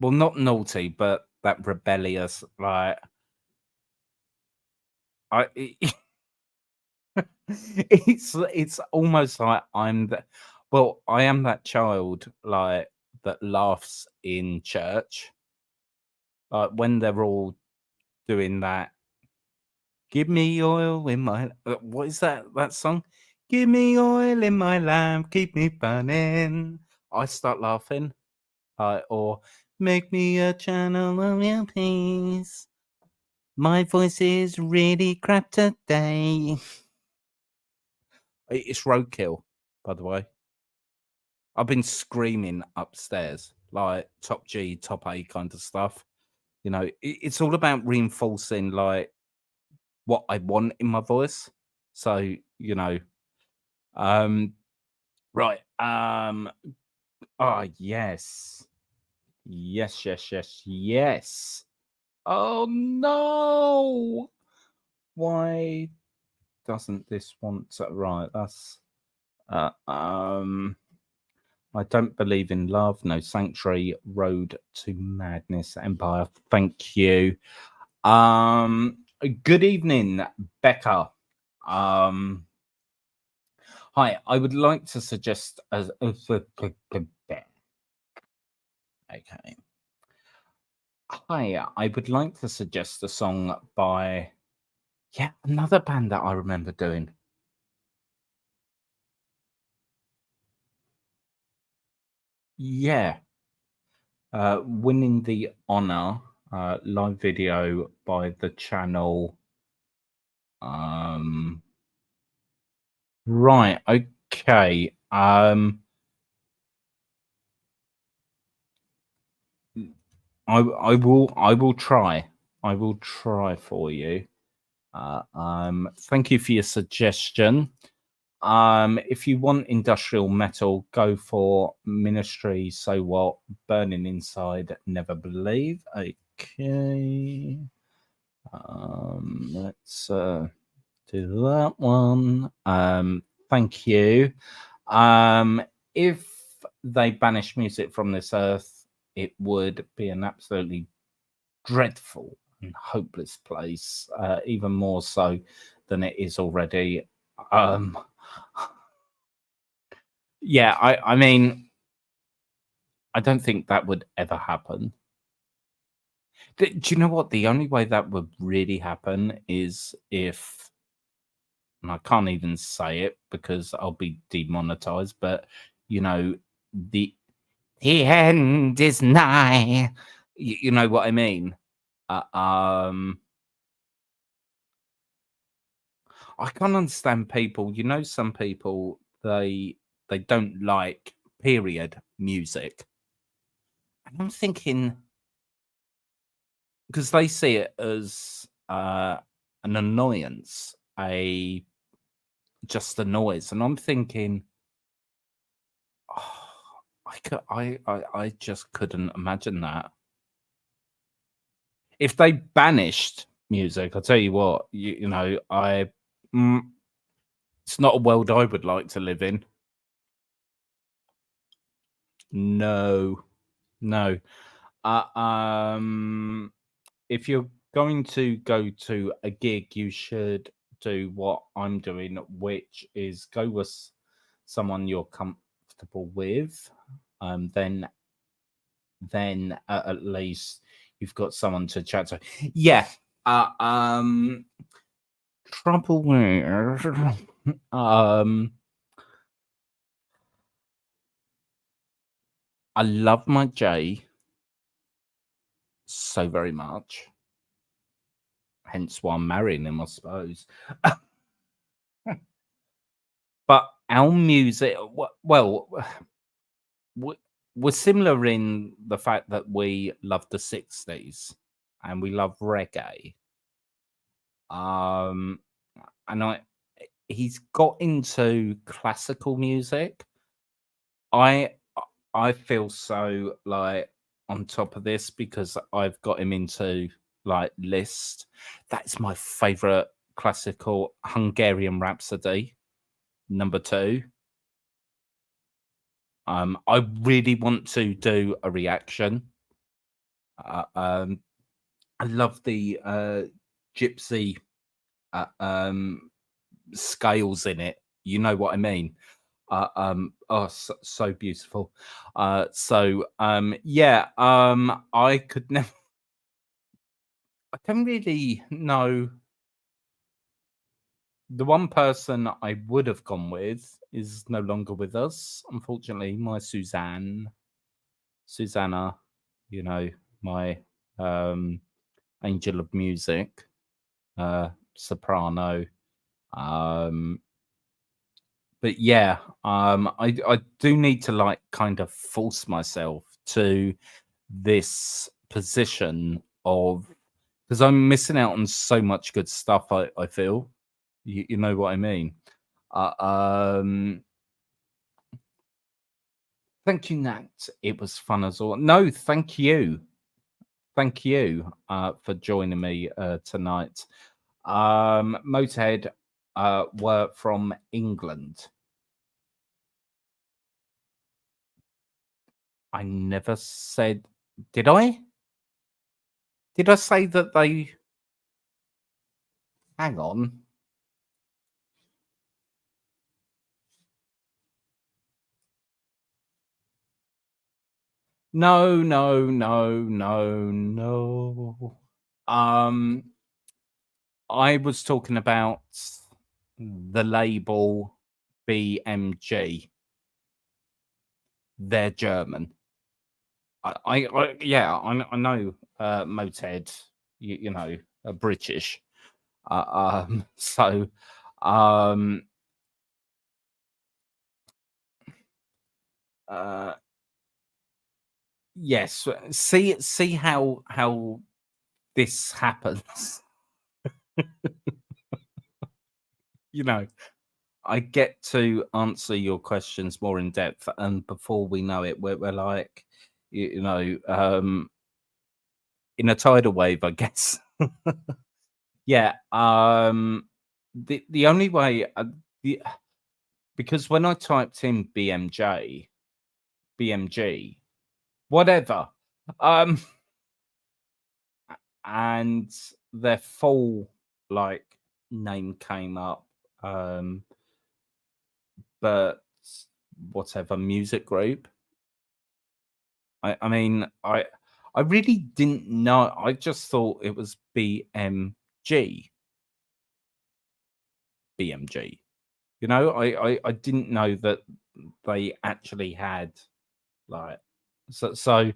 not naughty, but that rebellious, like, I, it's almost like I am that child, like, that laughs in church, like when they're all doing that. Give me oil in my what is that song? Give me oil in my lamp, keep me burning. I start laughing, or make me a channel of your peace. My voice is really crap today. It's roadkill, by the way. I've been screaming upstairs, like top G, top A kind of stuff. It's all about reinforcing like what I want in my voice. So, um, right. Oh, yes. Yes, yes, yes, yes. Oh no. Why doesn't this want to right? That's uh um I don't believe in love, no sanctuary, road to madness, empire. Thank you. Good evening, Becca. Hi, I would like to suggest as okay. Hi, I would like to suggest a song by another band that I remember doing. Yeah. Winning the honor live video by the channel. Right, okay. I will try. I will try for you. Thank you for your suggestion. If you want industrial metal, go for Ministry, So What, Burning Inside, Never Believe. Okay. Let's do that one. Thank you. If they banish music from this earth, it would be an absolutely dreadful and hopeless place, even more so than it is already. Yeah, I mean, I don't think that would ever happen. Do you know what? The only way that would really happen is if, and I can't even say it because I'll be demonetized, but the the end is nigh. You know what I mean? I can't understand people. Some people, they They don't like period music. And I'm thinking, because they see it as an annoyance, a just a noise, and I'm thinking, oh, I just couldn't imagine that. If they banished music, I'll tell you what, you know, mm, it's not a world I would like to live in. No, no. If you're going to go to a gig, you should do what I'm doing, which is go with someone you're comfortable with. Then at least you've got someone to chat to. Yeah. Trouble with I love my J so very much. Hence why I'm marrying him, I suppose. But our music, well, we're similar in the fact that we love the 60s and we love reggae. And he's got into classical music. I feel so like on top of this because I've got him into like Liszt. That's my favorite classical. Hungarian Rhapsody, number 2. I really want to do a reaction. I love the gypsy scales in it. You know what I mean? So beautiful. Yeah. I could never. I don't really know. The one person I would have gone with is no longer with us, unfortunately. My Susanna, you know, my angel of music, soprano. Um, but yeah, I do need to like kind of force myself to this position of because I'm missing out on so much good stuff. I feel, you know what I mean. Uh, um, Thank you, Nat. It was fun as well. No, thank you for joining me tonight. Motorhead were from England. I never said, did I? Did I say that they? Hang on. No, no, no, no, no. I was talking about the label BMG. They're German. Yeah, I know Motorhead, you know, are British. So, um, uh, yes, see how this happens. You know, I get to answer your questions more in depth, and before we know it, we're like, you know, in a tidal wave, I guess. Yeah. The only way, the, because when I typed in BMG, whatever, um, and their full like name came up, but whatever music group. I mean, I really didn't know. I just thought it was BMG. You know, I didn't know that they actually had like so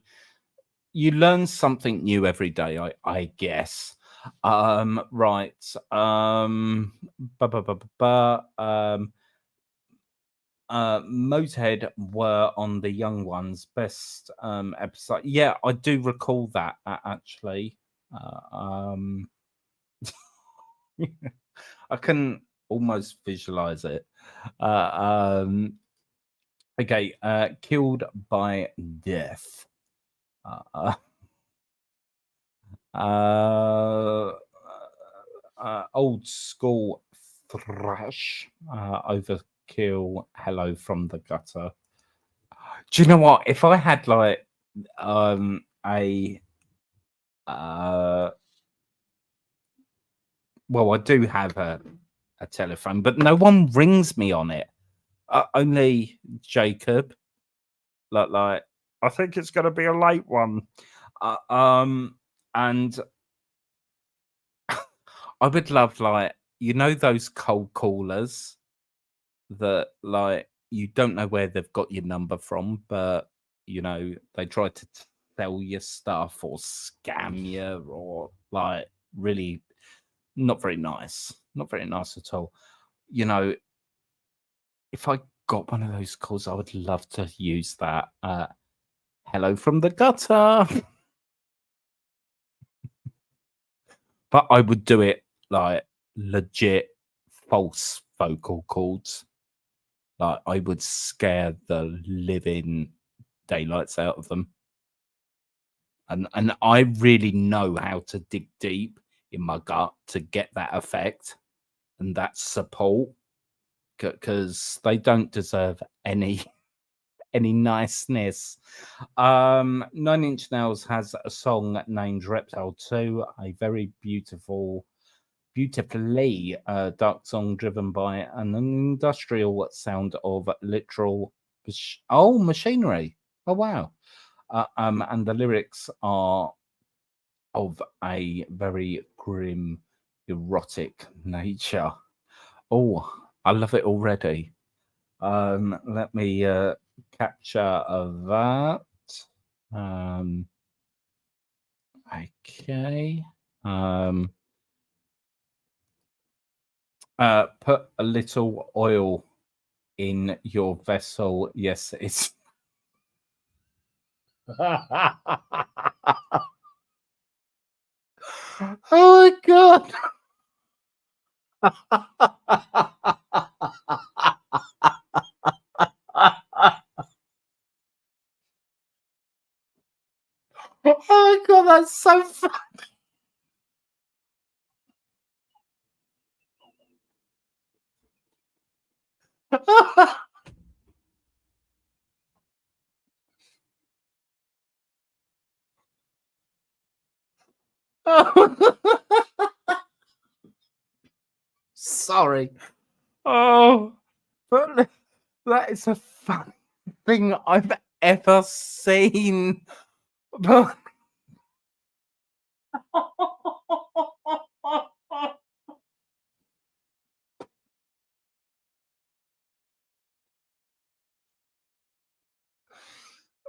you learn something new every day, I guess. Right. Ba, ba, ba, ba, ba, Motorhead were on the Young Ones best episode. Yeah, I do recall that actually. Um, I can almost visualize it. Um, okay, killed by death. Uh, uh, old school thrash. Overkill. Hello from the gutter. Do you know what? If I had like a well, I do have a telephone, but no one rings me on it. Only Jacob. Like, I think it's going to be a late one. And I would love like those cold callers that like you don't know where they've got your number from, but they try to sell you stuff or scam you or like really not very nice. Not very nice at all. If I got one of those calls, I would love to use that. Hello from the gutter. But I would do it like legit false vocal cords. Like I would scare the living daylights out of them. And I really know how to dig deep in my gut to get that effect and that support because they don't deserve any niceness. 9 Inch Nails has a song named Reptile 2, a very beautifully dark song driven by an industrial sound of literal machinery. Oh wow. And the lyrics are of a very grim, erotic nature. Oh, I love it already. Let me capture that. Okay. Put a little oil in your vessel. Yes, it's. Oh my god. Oh my god, that's so funny. Sorry. Oh, but that is a funny thing I've ever seen. But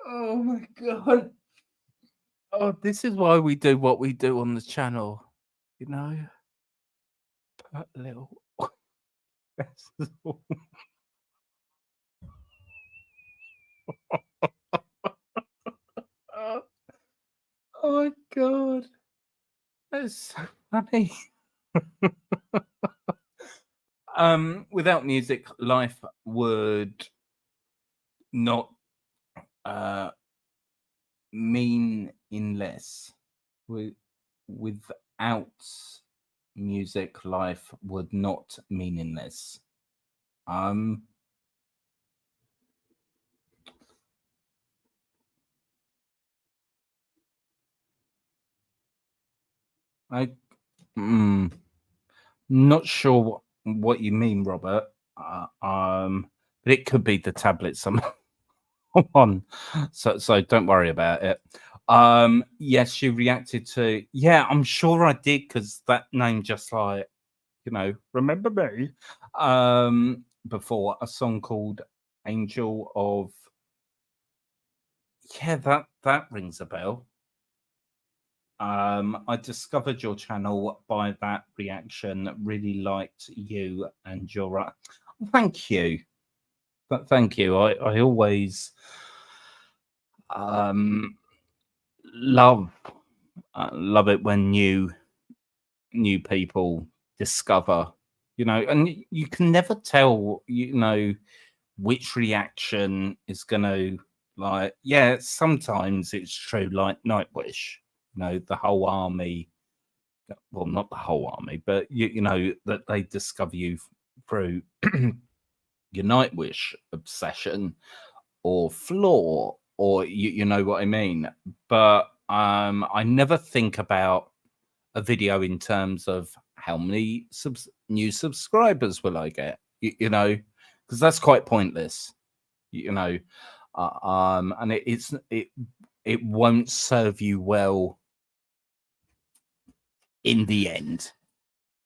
oh my god. Oh, this is why we do what we do on the channel. Put a little vessel. Oh my god. That's so funny. Without music, life would not meaningless. Without music, life would not meaningless. Not sure what you mean, Robert. But it could be the tablets I'm on, so don't worry about it. Yes, you reacted to. Yeah, I'm sure I did because that name just like remember me. Before a song called Angel of. Yeah, that rings a bell. I discovered your channel by that reaction. Really liked you and your. Thank you. But thank you. I always um, love love it when new people discover, and you can never tell, which reaction is going to, like, yeah, sometimes it's true, like Nightwish, the whole army, well, not the whole army, but that they discover you through your Nightwish obsession or flaw, or you know what I mean. But I never think about a video in terms of how many new subscribers will I get, because that's quite pointless, you know. And it won't serve you well in the end,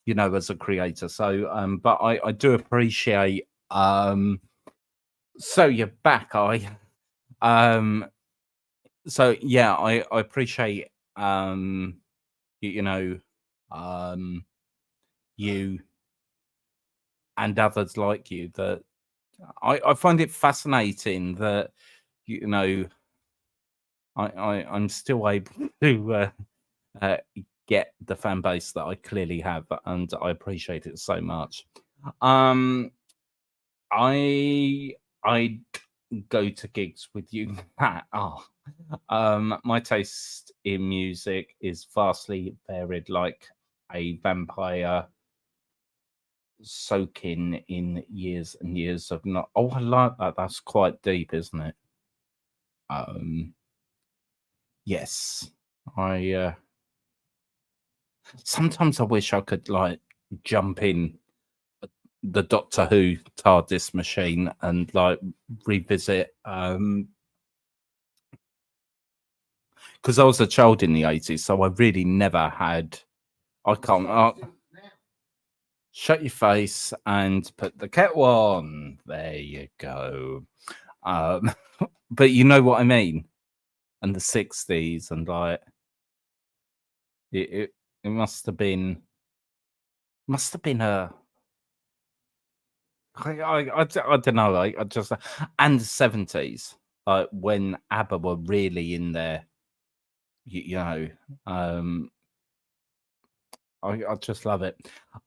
as a creator. So, but I do appreciate. So you're back, um. So yeah, I appreciate you know um you and others like you, that I find it fascinating that you know I'm still able to uh, get the fan base that I clearly have, and I appreciate it so much. Um, I go to gigs with you, Matt. Oh, my taste in music is vastly varied, like a vampire soaking in years and years of not. Oh, I like that. That's quite deep, isn't it? Um, yes, I. Sometimes I wish I could, like, jump in the Doctor Who TARDIS machine and, like, revisit. Because I was a child in the 80s, so I really never had. I can't. Shut your face and put the kettle on. There you go. Um, but you know what I mean? And the 60s, and like it must have been a. I don't know. I just, and the 70s, like when ABBA were really in there. You know, um, I just love it.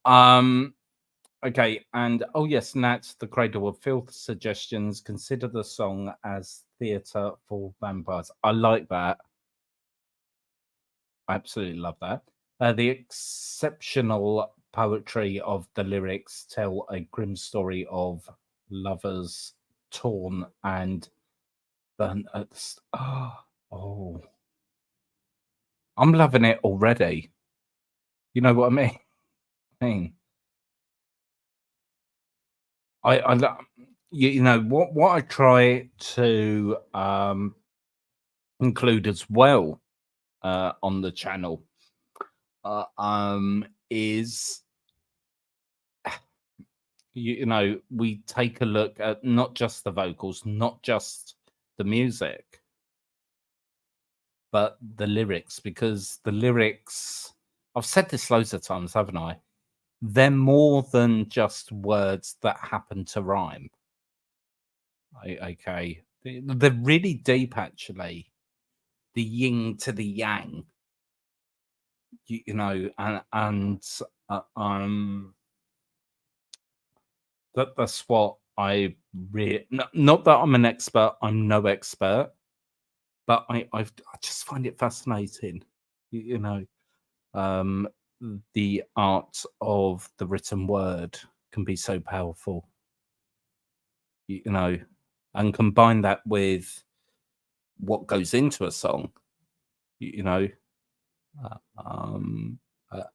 Um, okay, and oh yes, Nat, the Cradle of Filth suggestions. Consider the song as theatre for vampires. I like that. I absolutely love that. The exceptional poetry of the lyrics tell a grim story of lovers torn and burnt at oh, I'm loving it already. You know what I mean? You know what I try to include as well on the channel is, we take a look at not just the vocals, not just the music, but the lyrics, because the lyrics, I've said this loads of times, haven't I? They're more than just words that happen to rhyme. Okay, they're really deep, actually. The yin to the yang, and that's what I really, not that I'm an expert. I'm no expert, but I just find it fascinating. You, you know, um, the art of the written word can be so powerful. You know, and combine that with what goes into a song. You know, um,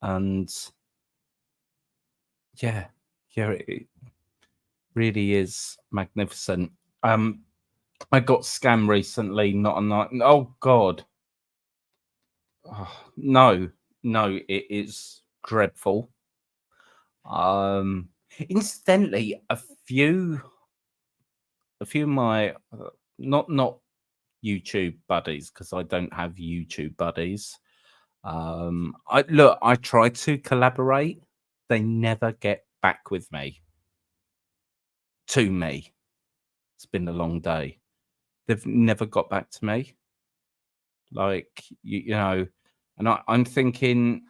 and yeah, yeah, it really is magnificent. I got scammed recently, not a night. Oh God, no, no, it is dreadful. Um, Incidentally, a few of my not YouTube buddies, because I don't have YouTube buddies. I try to collaborate. They never get back with me. To me. It's been a long day. They've never got back to me. Like, you know, and I'm thinking,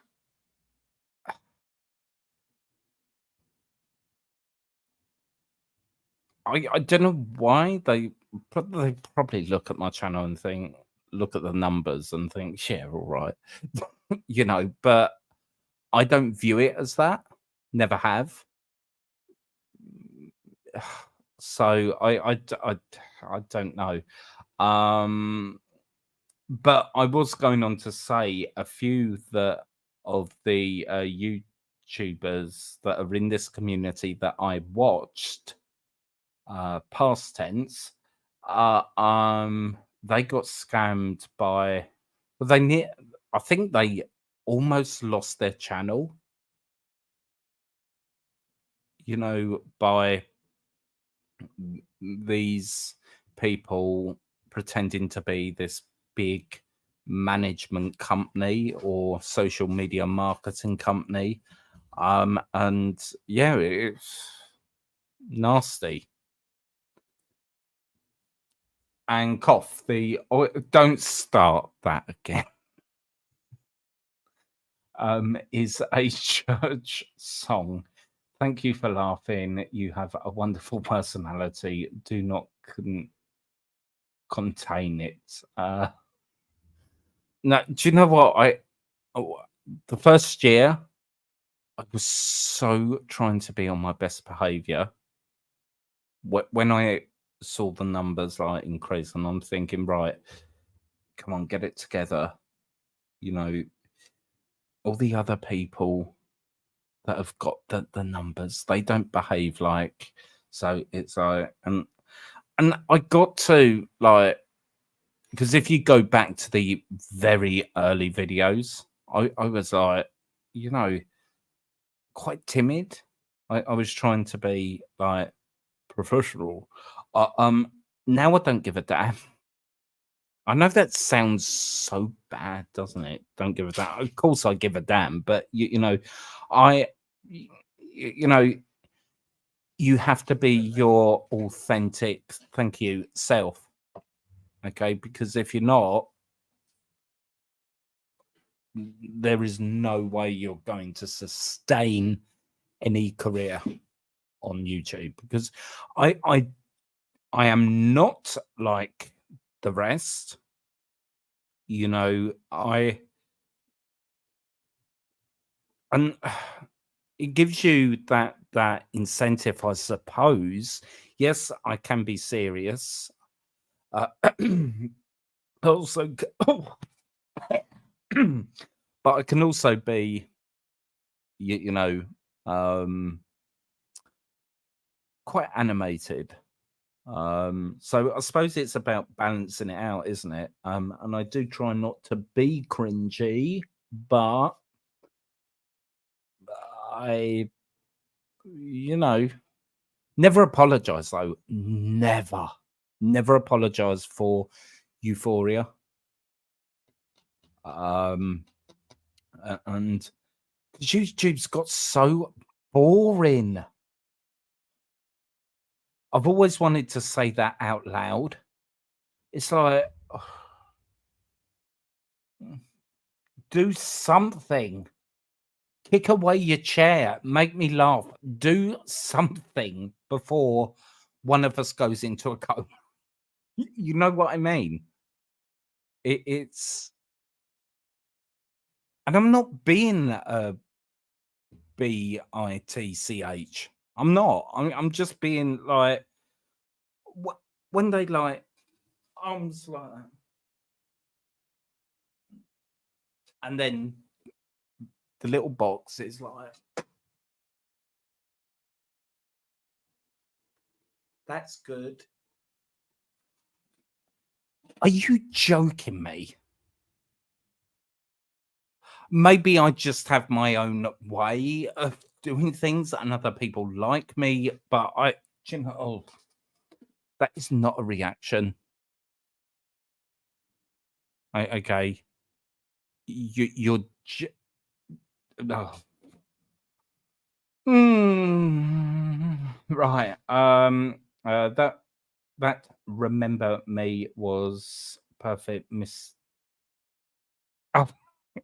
I don't know why they probably look at my channel and think, look at the numbers and think, yeah, all right, you know, but I don't view it as that. Never have. So I don't know. But I was going on to say a few that of the YouTubers that are in this community that I watched, past tense, they got scammed by. Well, I think they almost lost their channel. You know, by these people pretending to be this big management company or social media marketing company. And yeah, it's nasty. And cough, don't start that again. Is a church song. Thank you for laughing. You have a wonderful personality. Do not contain it. No, do you know what? The first year, I was so trying to be on my best behavior. When I saw the numbers like increase, and I'm thinking, right, come on, get it together. You know, all the other people that have got the numbers, they don't behave like. So it's like, and I got to like, because if you go back to the very early videos, I was like, you know, quite timid. I was trying to be like professional. Now I don't give a damn. I know that sounds so bad, doesn't it? Don't give a damn. Of course, I give a damn, but you know, I, you know, you have to be your authentic, thank you, self. Okay, because if you're not, there is no way you're going to sustain any career on YouTube. Because I I am not like the rest. You know, and it gives you that incentive, I suppose. Yes, I can be serious. Also, but I can also be, you know, um, quite animated. So I suppose it's about balancing it out, isn't it? And I do try not to be cringy, but I, you know, never apologize though. Never apologize for euphoria. Um, and YouTube's got so boring. I've always wanted to say that out loud. It's like, do something. Kick away your chair. Make me laugh. Do something before one of us goes into a coma. You know what I mean? It's, and I'm not being a bitch. I'm not. I'm just being like, when they like arms like that, and then the little box is like, that's good. Are you joking me? Maybe I just have my own way of doing things and other people like me, but do you know, that is not a reaction. Okay. You're, oh. Right. That that Remember Me was perfect. Miss. Oh,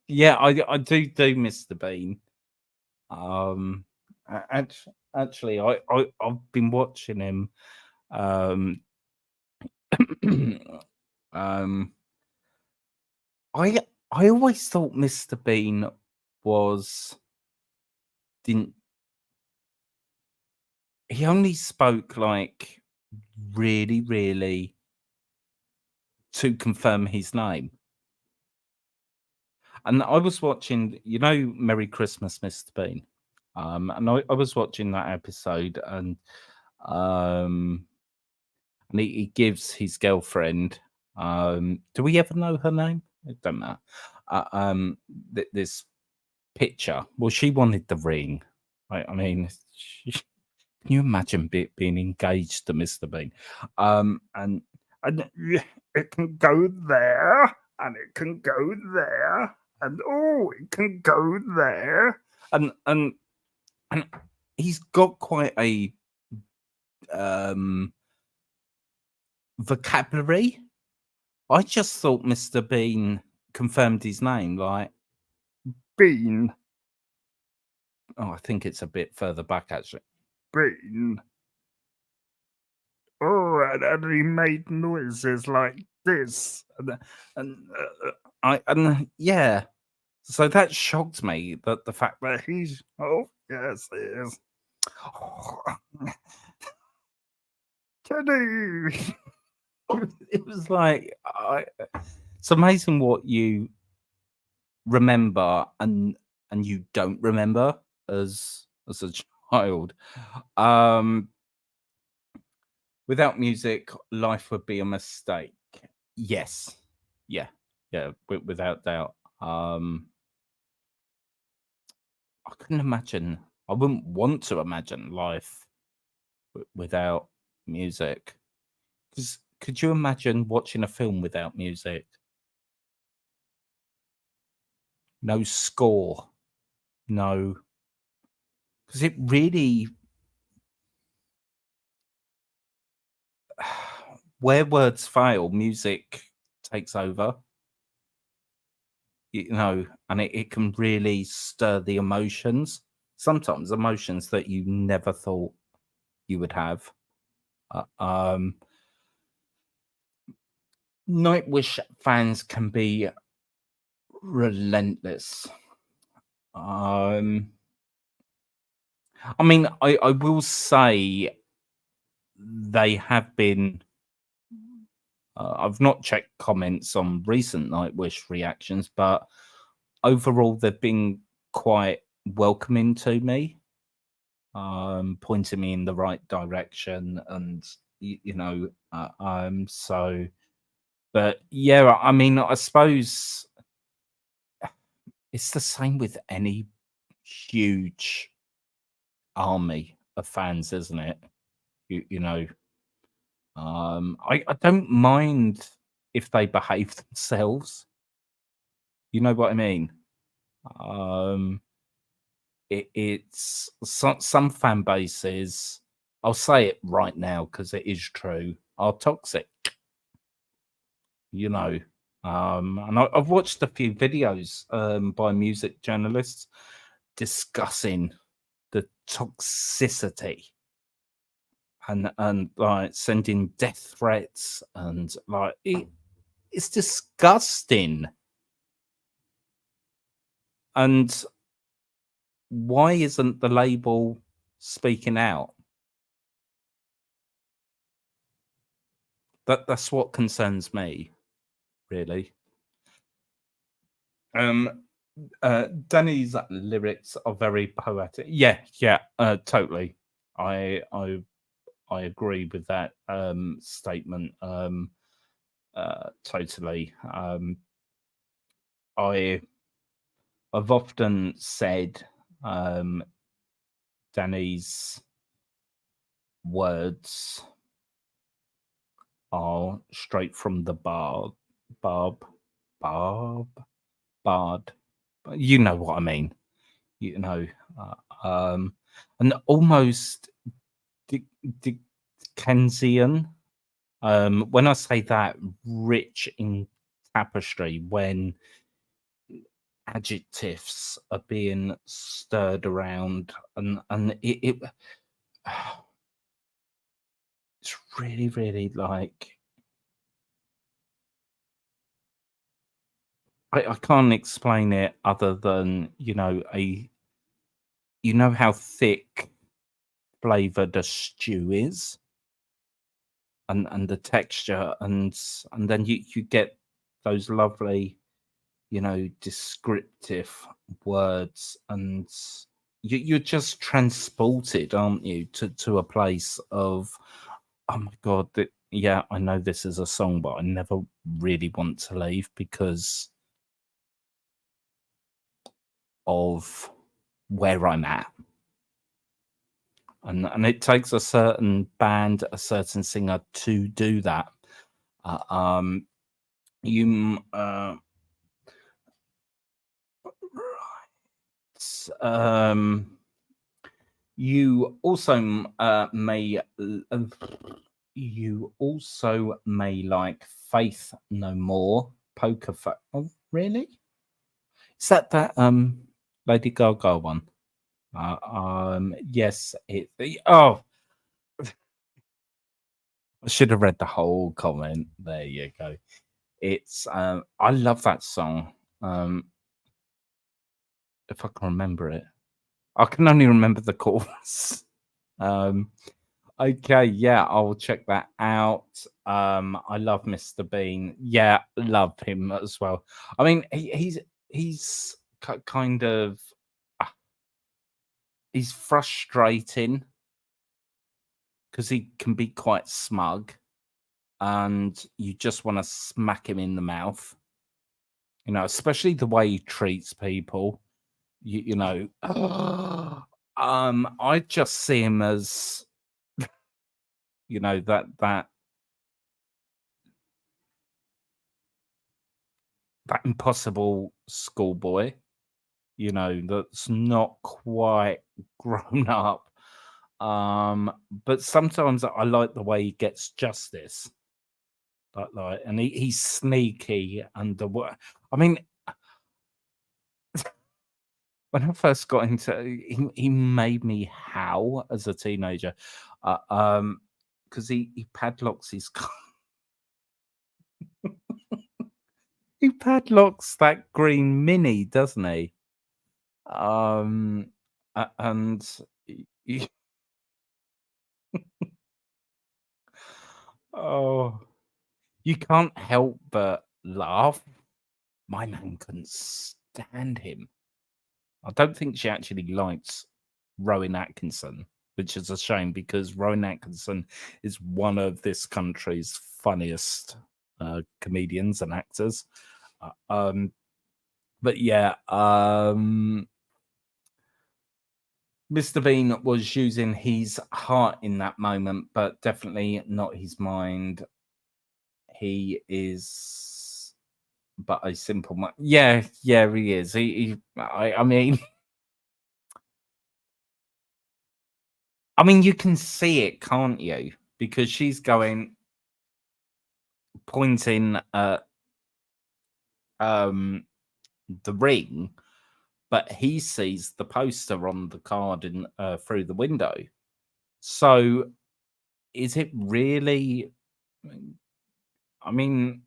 yeah, I do miss the Bean. Actually, I've been watching him. Um, um, I I always thought Mr. Bean was didn't he only spoke like really to confirm his name. And I was watching, Merry Christmas, Mr. Bean. And I was watching that episode, um, and he gives his girlfriend, do we ever know her name? It don't matter. This picture. Well, she wanted the ring. I mean, can you imagine being engaged to Mr. Bean? And yeah, it can go there, and it can go there, and oh, it can go there, and he's got quite a um vocabulary. I just thought Mr. Bean confirmed his name, like Bean. Oh, I think it's a bit further back actually. Bean. Oh, and he made noises like this, yeah. So that shocked me, that the fact that he's, oh yes, he is. Oh, Teddy. It was like it's amazing what you remember and you don't remember as a child. Um, Without music, life would be a mistake. Yes. Yeah. Yeah. Without doubt. I couldn't imagine. I wouldn't want to imagine life without music. Because could you imagine watching a film without music? No score. No. Because it really, where words fail, music takes over. And it can really stir the emotions. Sometimes emotions that you never thought you would have. Uh, um, Nightwish fans can be relentless. I mean, I will say they have been. I've not checked comments on recent Nightwish reactions, but overall they've been quite welcoming to me, pointing me in the right direction, and so. But yeah, I mean, I suppose it's the same with any huge army of fans, isn't it? You know, I don't mind if they behave themselves. You know what I mean? Um, it's some fan bases. I'll say it right now because it is true. Are toxic. You know, and I've watched a few videos by music journalists discussing the toxicity and like sending death threats and like it's disgusting. And why isn't the label speaking out? That's what concerns me, really. Um Danny's lyrics are very poetic. Yeah, yeah, totally. I I agree with that statement. Totally. I I've often said um, Danny's words are straight from the barb, barb, bard. You know what I mean. You know, and almost Dick Dickensian. When I say that, rich in tapestry, when adjectives are being stirred around, and it's really, really like I can't explain it other than you know how thick flavored a stew is, and the texture, and then you get those lovely, descriptive words, and you're just transported, aren't you, to a place of, oh my god, yeah, I know this is a song, but I never really want to leave because of where I'm at. And it takes a certain band, a certain singer to do that. Uh, um, you um, you also you also may like Faith No More, Poker Face. Oh, really? Is that Lady Gaga one? Yes, oh, I should have read the whole comment. There you go. It's I love that song. If I can remember it. I can only remember the chorus. Um okay, yeah, I'll check that out. I love Mr. Bean. Yeah, love him as well. I mean, he's kind of ah, he's frustrating because he can be quite smug and you just want to smack him in the mouth. Especially the way he treats people. You know, I just see him as that impossible schoolboy. That's not quite grown up. But sometimes I like the way he gets justice. And he's sneaky and the what. I mean, when I first got into he made me howl as a teenager, because he padlocks his car. He padlocks that green Mini, doesn't he? And y- oh, you can't help but laugh. My nan couldn't stand him. I don't think she actually likes Rowan Atkinson, which is a shame because Rowan Atkinson is one of this country's funniest comedians and actors. Uh, um, but yeah, Mr. Bean was using his heart in that moment, but definitely not his mind. He is but a simple man. Yeah, yeah, he is. I mean, I mean, you can see it, can't you? Because she's going pointing at um the ring, but he sees the poster on the card in through the window. So is it really? I mean,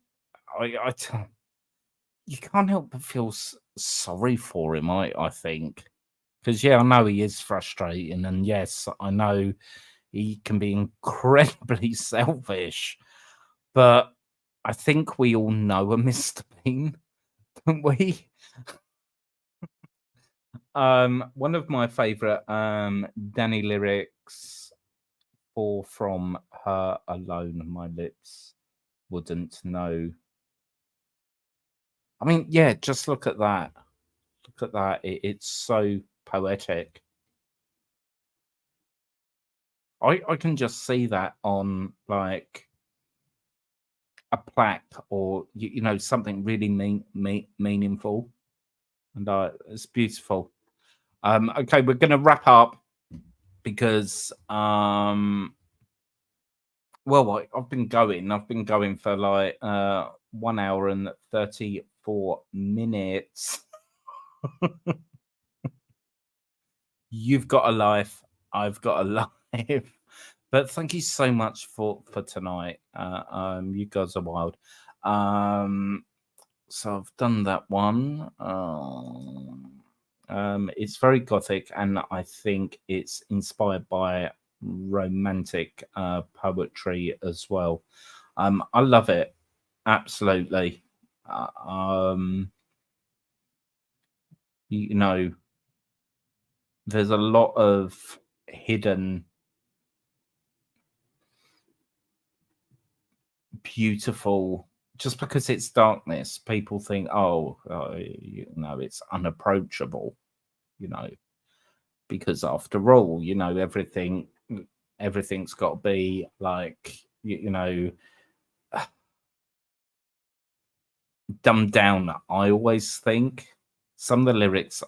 you can't help but feel sorry for him. I think because yeah, I know he is frustrating, and yes, I know he can be incredibly selfish. But I think we all know a Mr. Bean, don't we? One of my favorite Danny lyrics for From Her Alone, My Lips Wouldn't Know. I mean, yeah, just look at that. Look at that. It's so poetic. I can just see that on like a plaque or something really meaningful, and it's beautiful. Okay, we're gonna wrap up because Well, I've been going. I've been going for like 1 hour and 34 minutes. You've got a life. I've got a life. But thank you so much for tonight. You guys are wild. Um, so I've done that one. It's very gothic, and I think it's inspired by romantic poetry as well. I love it absolutely. Uh, um, you know, there's a lot of hidden, beautiful. Just because it's darkness, people think, oh, it's unapproachable. You know, because after all, everything's got to be like dumbed down. I always think some of the lyrics,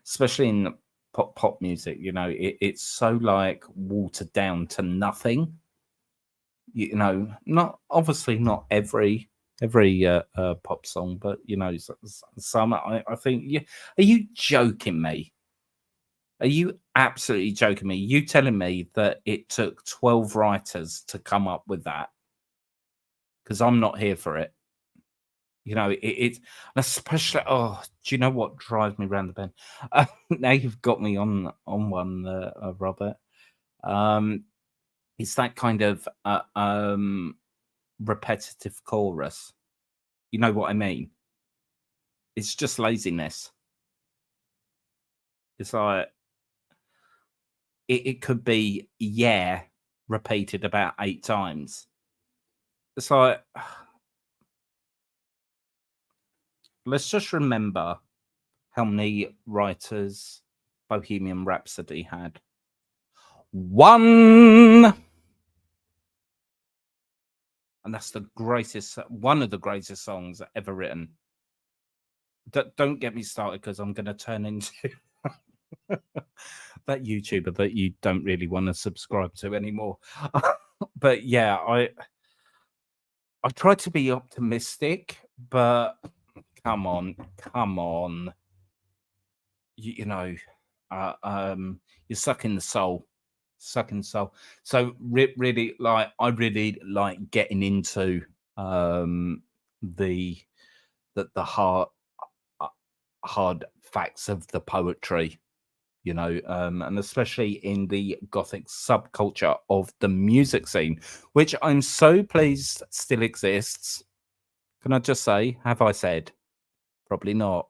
especially in pop music, it's so like watered down to nothing. Not obviously not every pop song, but some. I think. Yeah, are you joking me? Are you absolutely joking me? You telling me that it took 12 writers to come up with that? Because I'm not here for it. It's especially. Oh, do you know what drives me round the bend? Now you've got me on one, Robert. It's that kind of repetitive chorus. You know what I mean? It's just laziness. It's like it could be repeated about 8 times. It's like let's just remember how many writers Bohemian Rhapsody had. One, and that's one of the greatest songs ever written. Don't get me started because I'm going to turn into that YouTuber that you don't really want to subscribe to anymore. But yeah, I try to be optimistic, but come on. You're sucking the soul. So really, like, I really like getting into the hard facts of the poetry, and especially in the gothic subculture of the music scene, which I'm so pleased still exists. Can I just say, have I said? Probably not.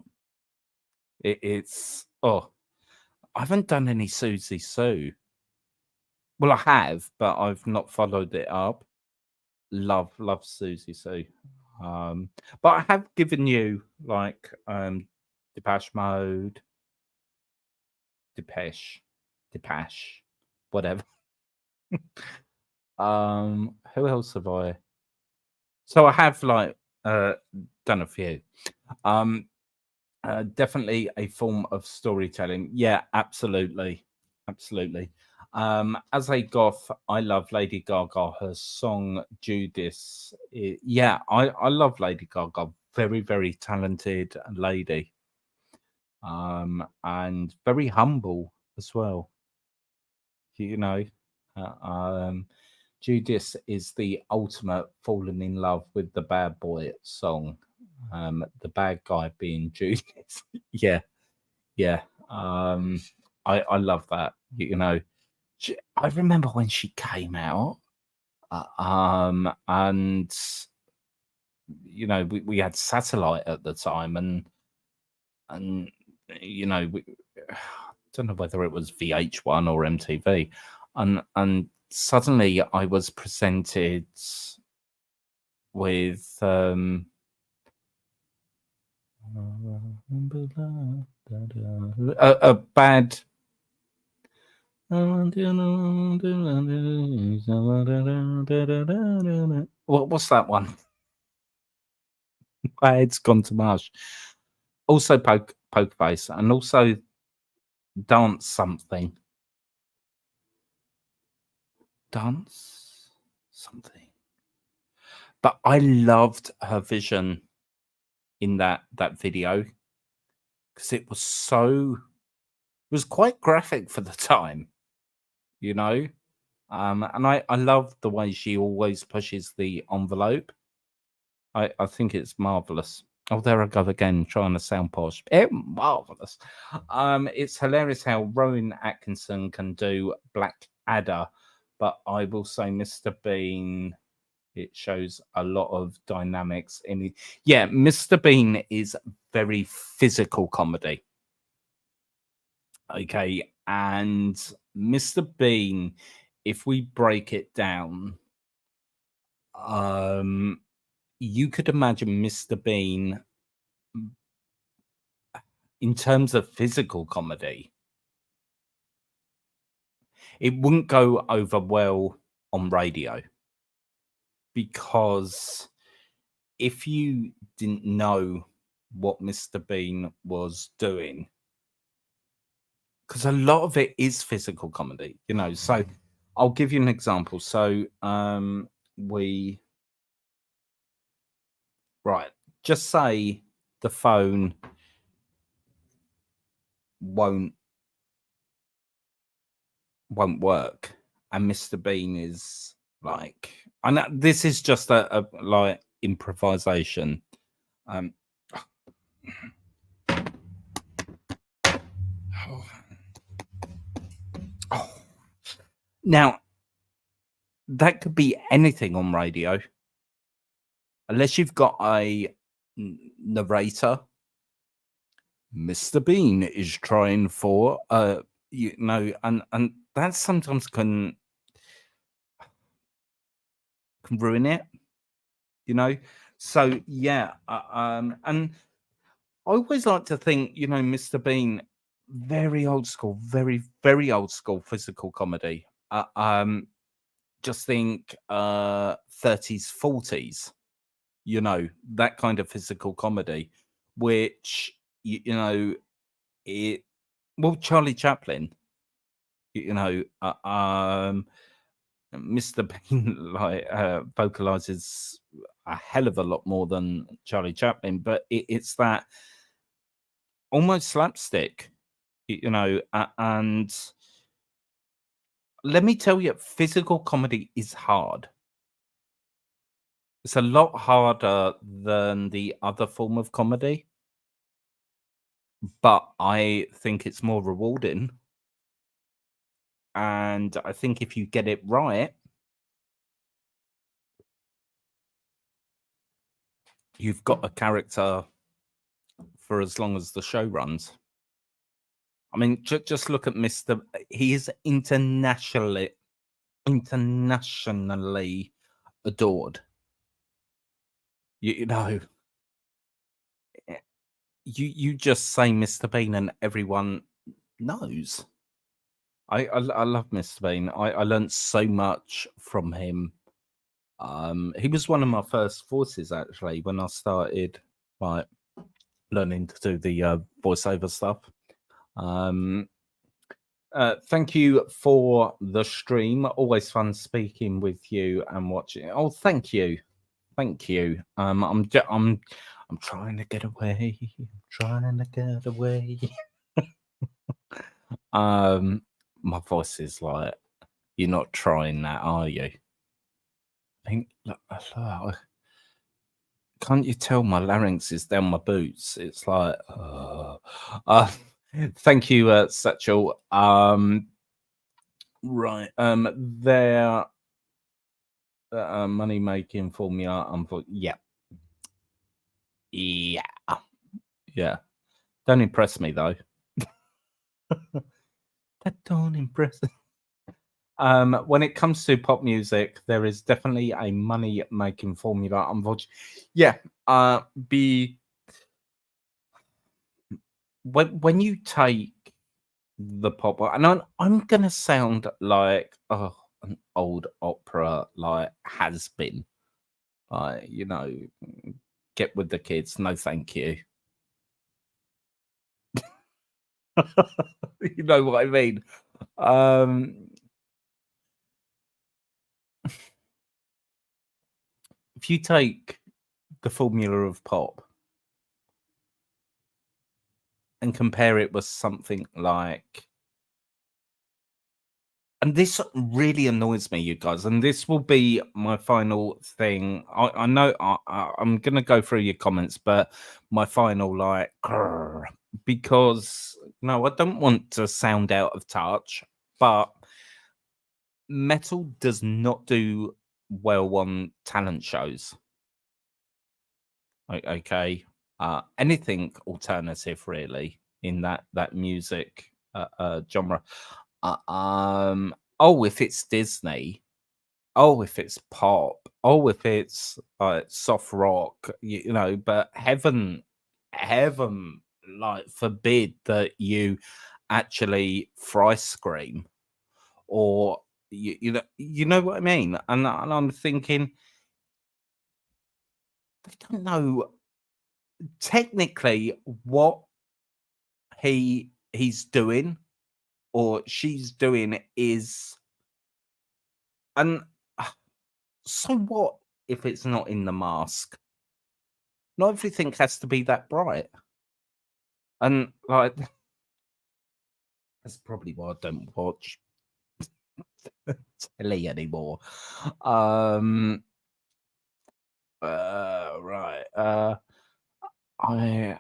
It's I haven't done any Susie Sue. Well, I have, but I've not followed it up. Love Susie Sue. But I have given you like Depeche Mode, Depeche, whatever. Who else have I? So I have like done a few. Um, Definitely a form of storytelling. Yeah, absolutely, absolutely. As a goth, I love Lady Gaga. Her song Judas. Yeah, I love Lady Gaga. Very, very talented lady. And very humble as well. You know, Judas is the ultimate falling in love with the bad boy song. The bad guy being Judas. Yeah, yeah. I love that. I remember when she came out, and we had satellite at the time, and we don't know whether it was VH1 or MTV, and suddenly I was presented with a bad. What's that one? My head's gone to mush. Also, poker face, and also dance something. Dance something. But I loved her vision in that video because it was quite graphic for the time, you know. And I love the way she always pushes the envelope. I think it's marvelous. Oh, there I go again, trying to sound posh. Marvelous. It's hilarious how Rowan Atkinson can do Black Adder, but I will say Mr. Bean. It shows a lot of dynamics in it. Yeah, Mr. Bean is very physical comedy. Okay, and Mr. Bean, if we break it down, um, you could imagine Mr. Bean in terms of physical comedy. It wouldn't go over well on radio because if you didn't know what Mr. Bean was doing, because a lot of it is physical comedy, you know. So I'll give you an example. So we right, just say the phone won't work, and Mr. Bean is like, I know this is just a like improvisation. Um, oh, now that could be anything on radio, unless you've got a narrator. Mr. Bean is trying for you know, and that sometimes can ruin it, you know. So yeah, and I always like to think, you know, Mr. Bean, very old school, very old school physical comedy. Just think 30s, 40s, you know, that kind of physical comedy, which you know, it well, Charlie Chaplin, you know, Mr. Bean like vocalizes a hell of a lot more than Charlie Chaplin, but it's that almost slapstick, you know, and let me tell you, physical comedy is hard. It's a lot harder than the other form of comedy, but I think it's more rewarding. And I think if you get it right, you've got a character for as long as the show runs. I mean, just look at Mr. He is internationally adored. You know, eh, you just say Mr. Bean and everyone knows. I love Mr. Bean. I learned so much from him. He was one of my first voices actually when I started like learning to do the voiceover stuff. Um, Thank you for the stream. Always fun speaking with you and watching. Oh, thank you, thank you. I'm trying to get away. I'm trying to get away. My voice is like, you're not trying that, are you? I think. Can't you tell my larynx is down my boots? It's like, thank you, Satchel. Right. Their money making formula. Yeah. Yeah. Yeah. Don't impress me though. That don't impress. When it comes to pop music, there is definitely a money making formula. Unfortunately, yeah. Be when you take the pop, and I'm gonna sound like an old opera like has been. You know, get with the kids. No, thank you. You know what I mean? Um, if you take the formula of pop and compare it with something like, and this really annoys me, you guys, and this will be my final thing. I know I'm going to go through your comments, but my final, like, grrr, because no, I don't want to sound out of touch, but metal does not do well on talent shows. Okay, anything alternative really in that music genre. Oh, if it's Disney, oh, if it's pop, oh, if it's soft rock, but heaven, like forbid that you actually fry scream, or you know what I mean. And I'm thinking they don't know technically what he's doing or she's doing is, and so what if it's not in the mask? Not everything has to be that bright. And like that's probably why I don't watch telly anymore. Um right. I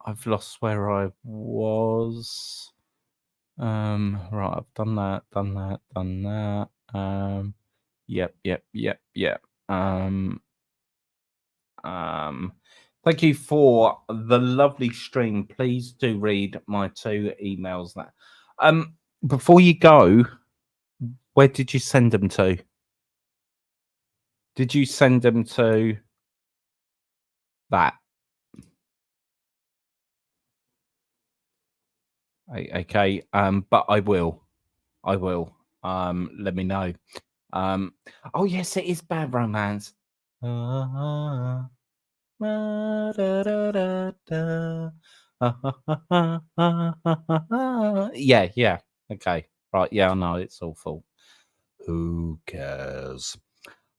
I've lost where I was. Right, I've done that. Yep. Um Um, Thank you for the lovely stream. Please do read my two emails. That before you go, where did you send them to? Did you send them to that? Okay. But I will. I will. Let me know. Oh yes, it is Bad Romance. Ah, da, da, da, da. Yeah. Okay. Right. Yeah, I know it's awful. Who cares?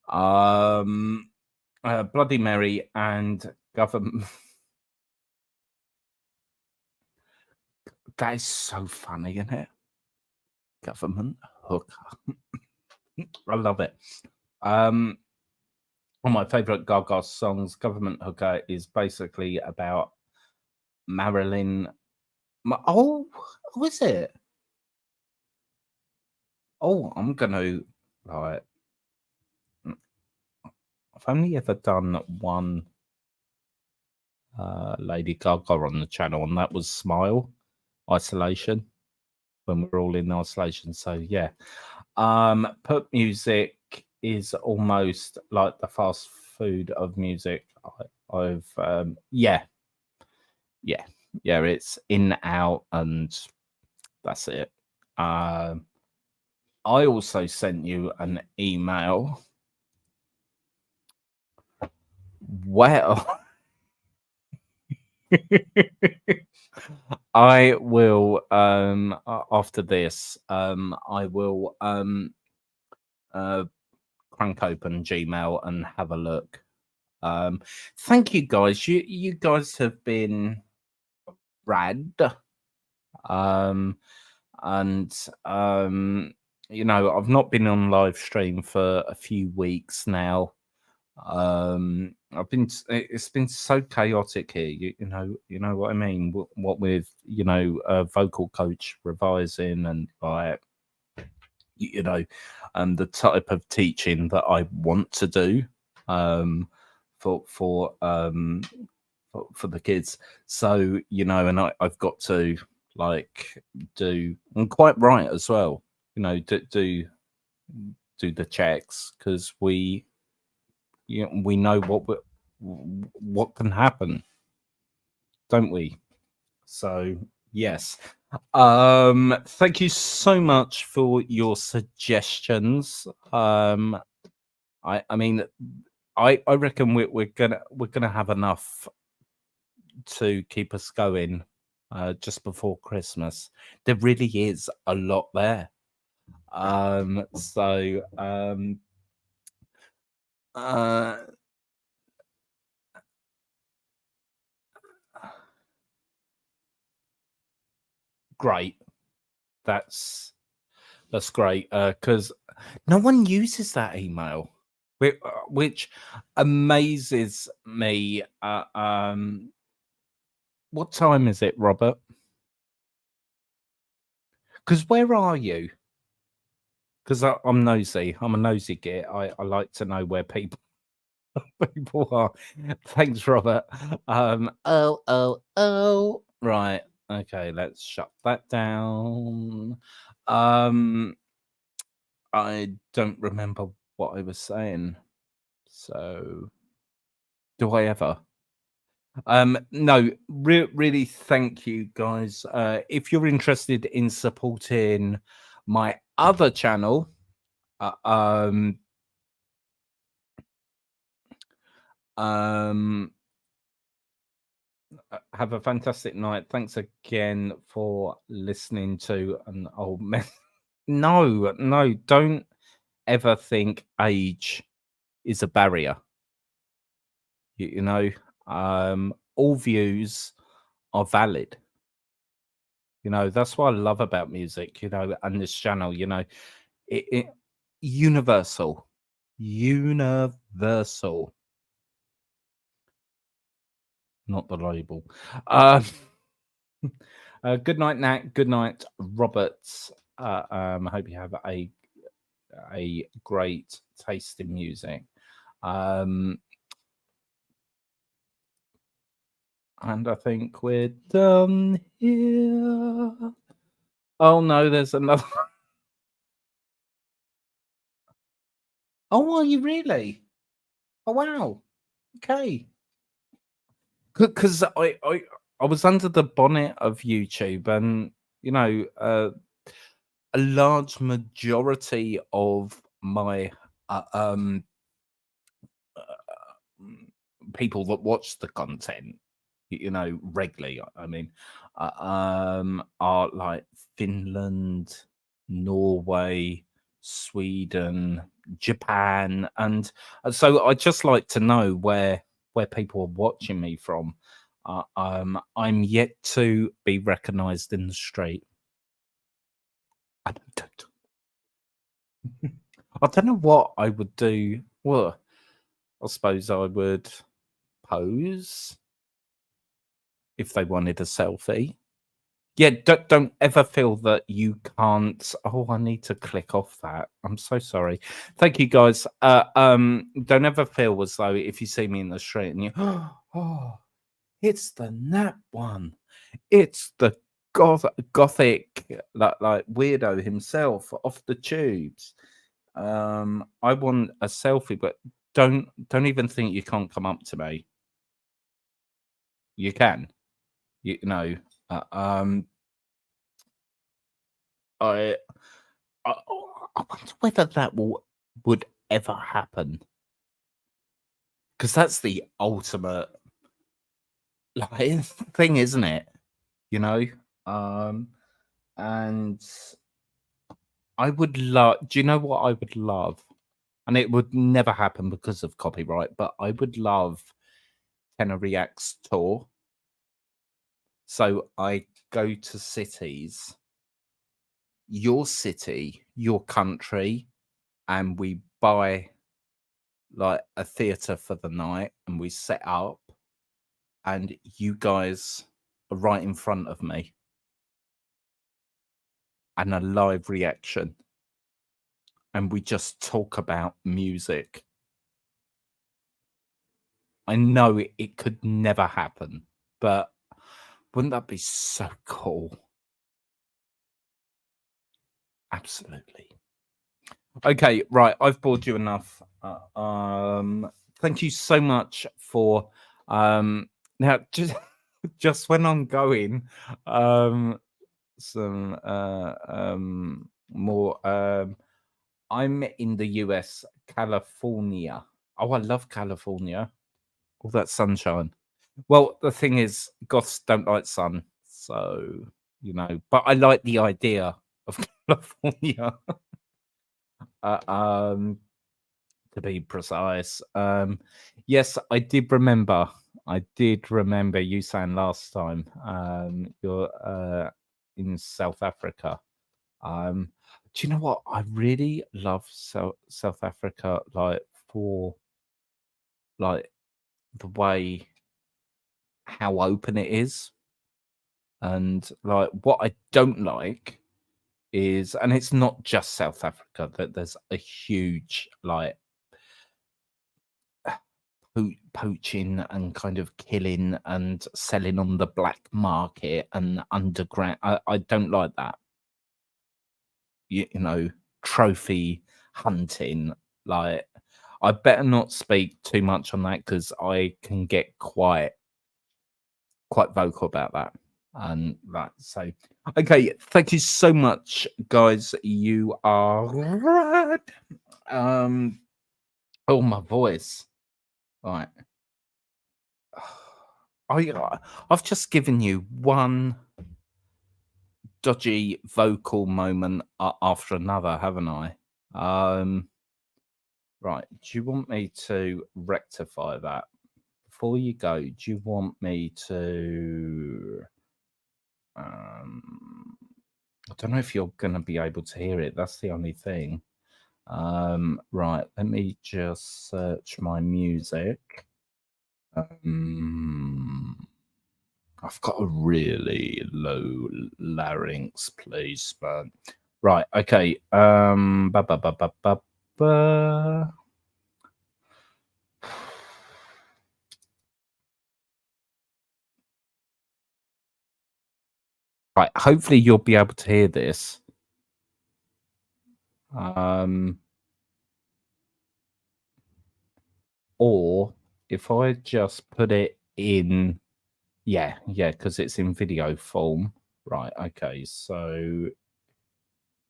Um, Bloody Mary and government. That is so funny, isn't it? Government hooker. I love it. One of my favorite Gaga songs, Government Hooker, is basically about Marilyn. Oh, is it? Oh, I'm gonna like. I've only ever done one Lady Gaga on the channel, and that was Smile Isolation when we're all in isolation. So yeah, pop music is almost like the fast food of music. I've yeah, it's in out and that's it. I also sent you an email. Well, I will after this I will crank open Gmail and have a look. Thank you guys. You guys have been rad. Um and I've not been on live stream for a few weeks now. It's been so chaotic here. You know what I mean. What with a vocal coach revising and like the type of teaching that I want to do um for for um for the kids. So and I've got to like do, and quite right as well. Do the checks because we know what can happen, don't we? So yes. Thank you so much for your suggestions. I mean, I reckon we're gonna have enough to keep us going just before Christmas. There really is a lot there. So great. That's great because no one uses that email, which amazes me. What time is it, Robert? Because where are you? Because I'm nosy. I'm a nosy git. I like to know where people people are. Thanks, Robert. Oh. Right. Okay, let's shut that down. I don't remember what I was saying. So do I ever? No, really thank you guys. If you're interested in supporting my other channel, uh, um, um, have a fantastic night. Thanks again for listening to an old mess. No, don't ever think age is a barrier. You know, all views are valid. You know, that's what I love about music, you know, and this channel, you know, it universal, universal, not the label. Good night, Nat. Good night, Roberts. I hope you have a great taste in music. And I think we're done here. Oh no, there's another. Oh, are you really? Oh wow. Okay. Because I was under the bonnet of YouTube, and you know, a large majority of my uh, um uh, people that watch the content, you know, regularly. I mean, are like Finland, Norway, Sweden, Japan, and so I just like to know where people are watching me from. I'm yet to be recognised in the street. I don't, I don't know what I would do. Well, I suppose I would pose if they wanted a selfie. Yeah, don't ever feel that you can't. Oh, I need to click off that. I'm so sorry. Thank you, guys. Don't ever feel as though if you see me in the street and you, oh, it's the Nat one. It's the gothic like weirdo himself off the tubes. I want a selfie, but don't even think you can't come up to me. You can, you know. Uh, um, I, I wonder whether that would ever happen because that's the ultimate like thing, isn't it? You know, um, and I would love. Do you know what I would love? And it would never happen because of copyright, but I would love Tenor Reacts tour. So I go to cities, your city, your country, and we buy like a theatre for the night and we set up, and you guys are right in front of me and a live reaction. And we just talk about music. I know it could never happen, but wouldn't that be so cool? Absolutely. Okay, right. I've bored you enough. Thank you so much for now. Just when I'm going, some more. I'm in the US, California. Oh, I love California. All that sunshine. Well, the thing is, goths don't like sun, so you know. But I like the idea of California. Uh, um, to be precise. Yes, I did remember. I did remember you saying last time. Your in South Africa. Do you know what? I really love South Africa, like for like the way how open it is, and like what I don't like is, and it's not just South Africa, that there's a huge like poaching and kind of killing and selling on the black market and underground. I don't like that. You know, trophy hunting. Like, I better not speak too much on that because I can get quite vocal about that. And that, so okay, thank you so much, guys. You are right. Oh, my voice. Right. I've just given you one dodgy vocal moment after another, haven't I? Right. Do you want me to rectify that? Before you go, do you want me to? I don't know if you're going to be able to hear it. That's the only thing. Right. Let me just search my music. I've got a really low larynx, please, but right, okay. Ba, ba, ba, ba, ba, ba. Right, hopefully you'll be able to hear this. Or if I just put it in, yeah, because it's in video form. Right, okay, so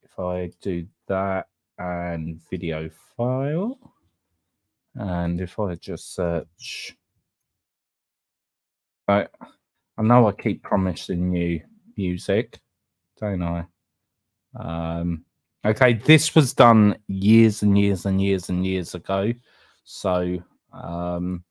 if I do that and video file, and if I just search, I know I keep promising you music, don't I? Okay, this was done years and years and years and years ago. So, and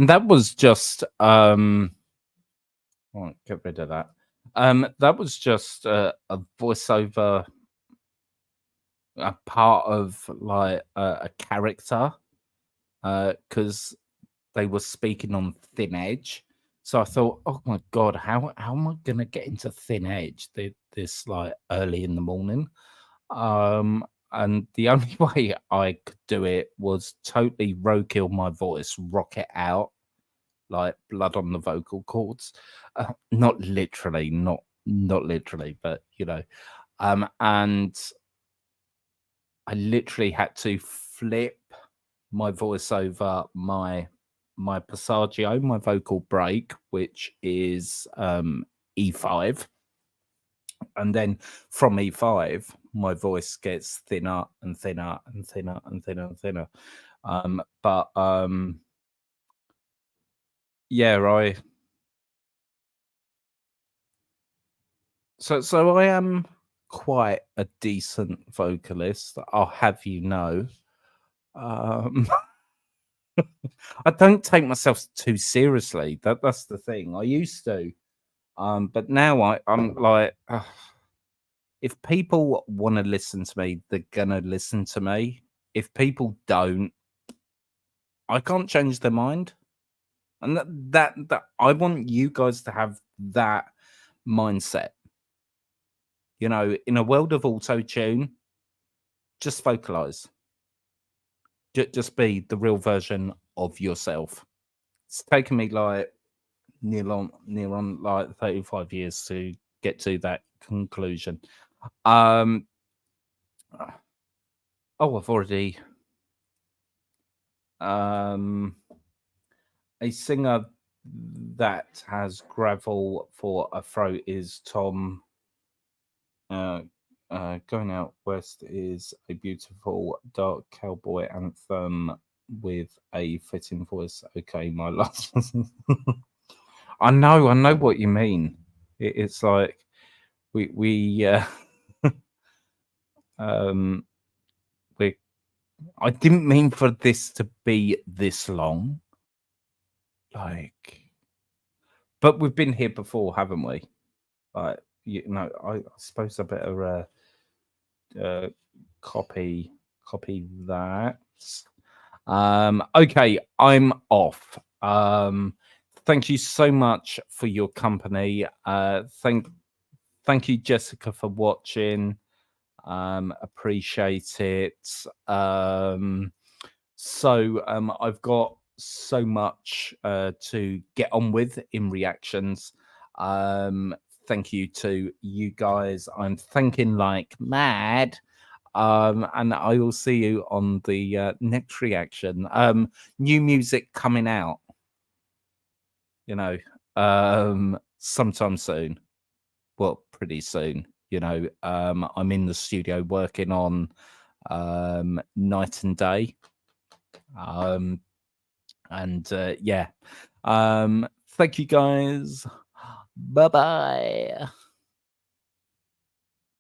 that was just oh, get rid of that. That was just a voiceover, a part of like a character, because they were speaking on Thin Edge. So I thought, oh my god, how am I gonna get into Thin Edge this like early in the morning? And the only way I could do it was totally roadkill my voice, rock it out, like blood on the vocal cords. Not literally, not literally, but you know. And I literally had to flip my voice over my passaggio, my vocal break, which is E5. And then from E5, my voice gets thinner and thinner and thinner and thinner and thinner. But yeah, so I am quite a decent vocalist, I'll have you know. I don't take myself too seriously. That's the thing. I used to, but now I'm like, if people want to listen to me, they're gonna listen to me. If people don't, I can't change their mind. And that I want you guys to have that mindset. You know, in a world of auto tune, just vocalize. Just be the real version of yourself. It's taken me like near on like 35 years to get to that conclusion. Oh, I've already a singer that has gravel for a throat is Tom. Going Out West is a beautiful dark cowboy anthem with a fitting voice. Okay, my last. I know what you mean. It's like we um we I didn't mean for this to be this long. Like, but we've been here before, haven't we? Like, you know, I suppose I better copy that. Okay, I'm off. Thank you so much for your company. Thank you, Jessica, for watching. Appreciate it. I've got so much to get on with in reactions. Thank you to you guys. I'm thinking like mad. And I will see you on the next reaction. New music coming out, you know, sometime soon. Well, pretty soon, you know. I'm in the studio working on Night and Day. Yeah. Thank you guys. Bye bye.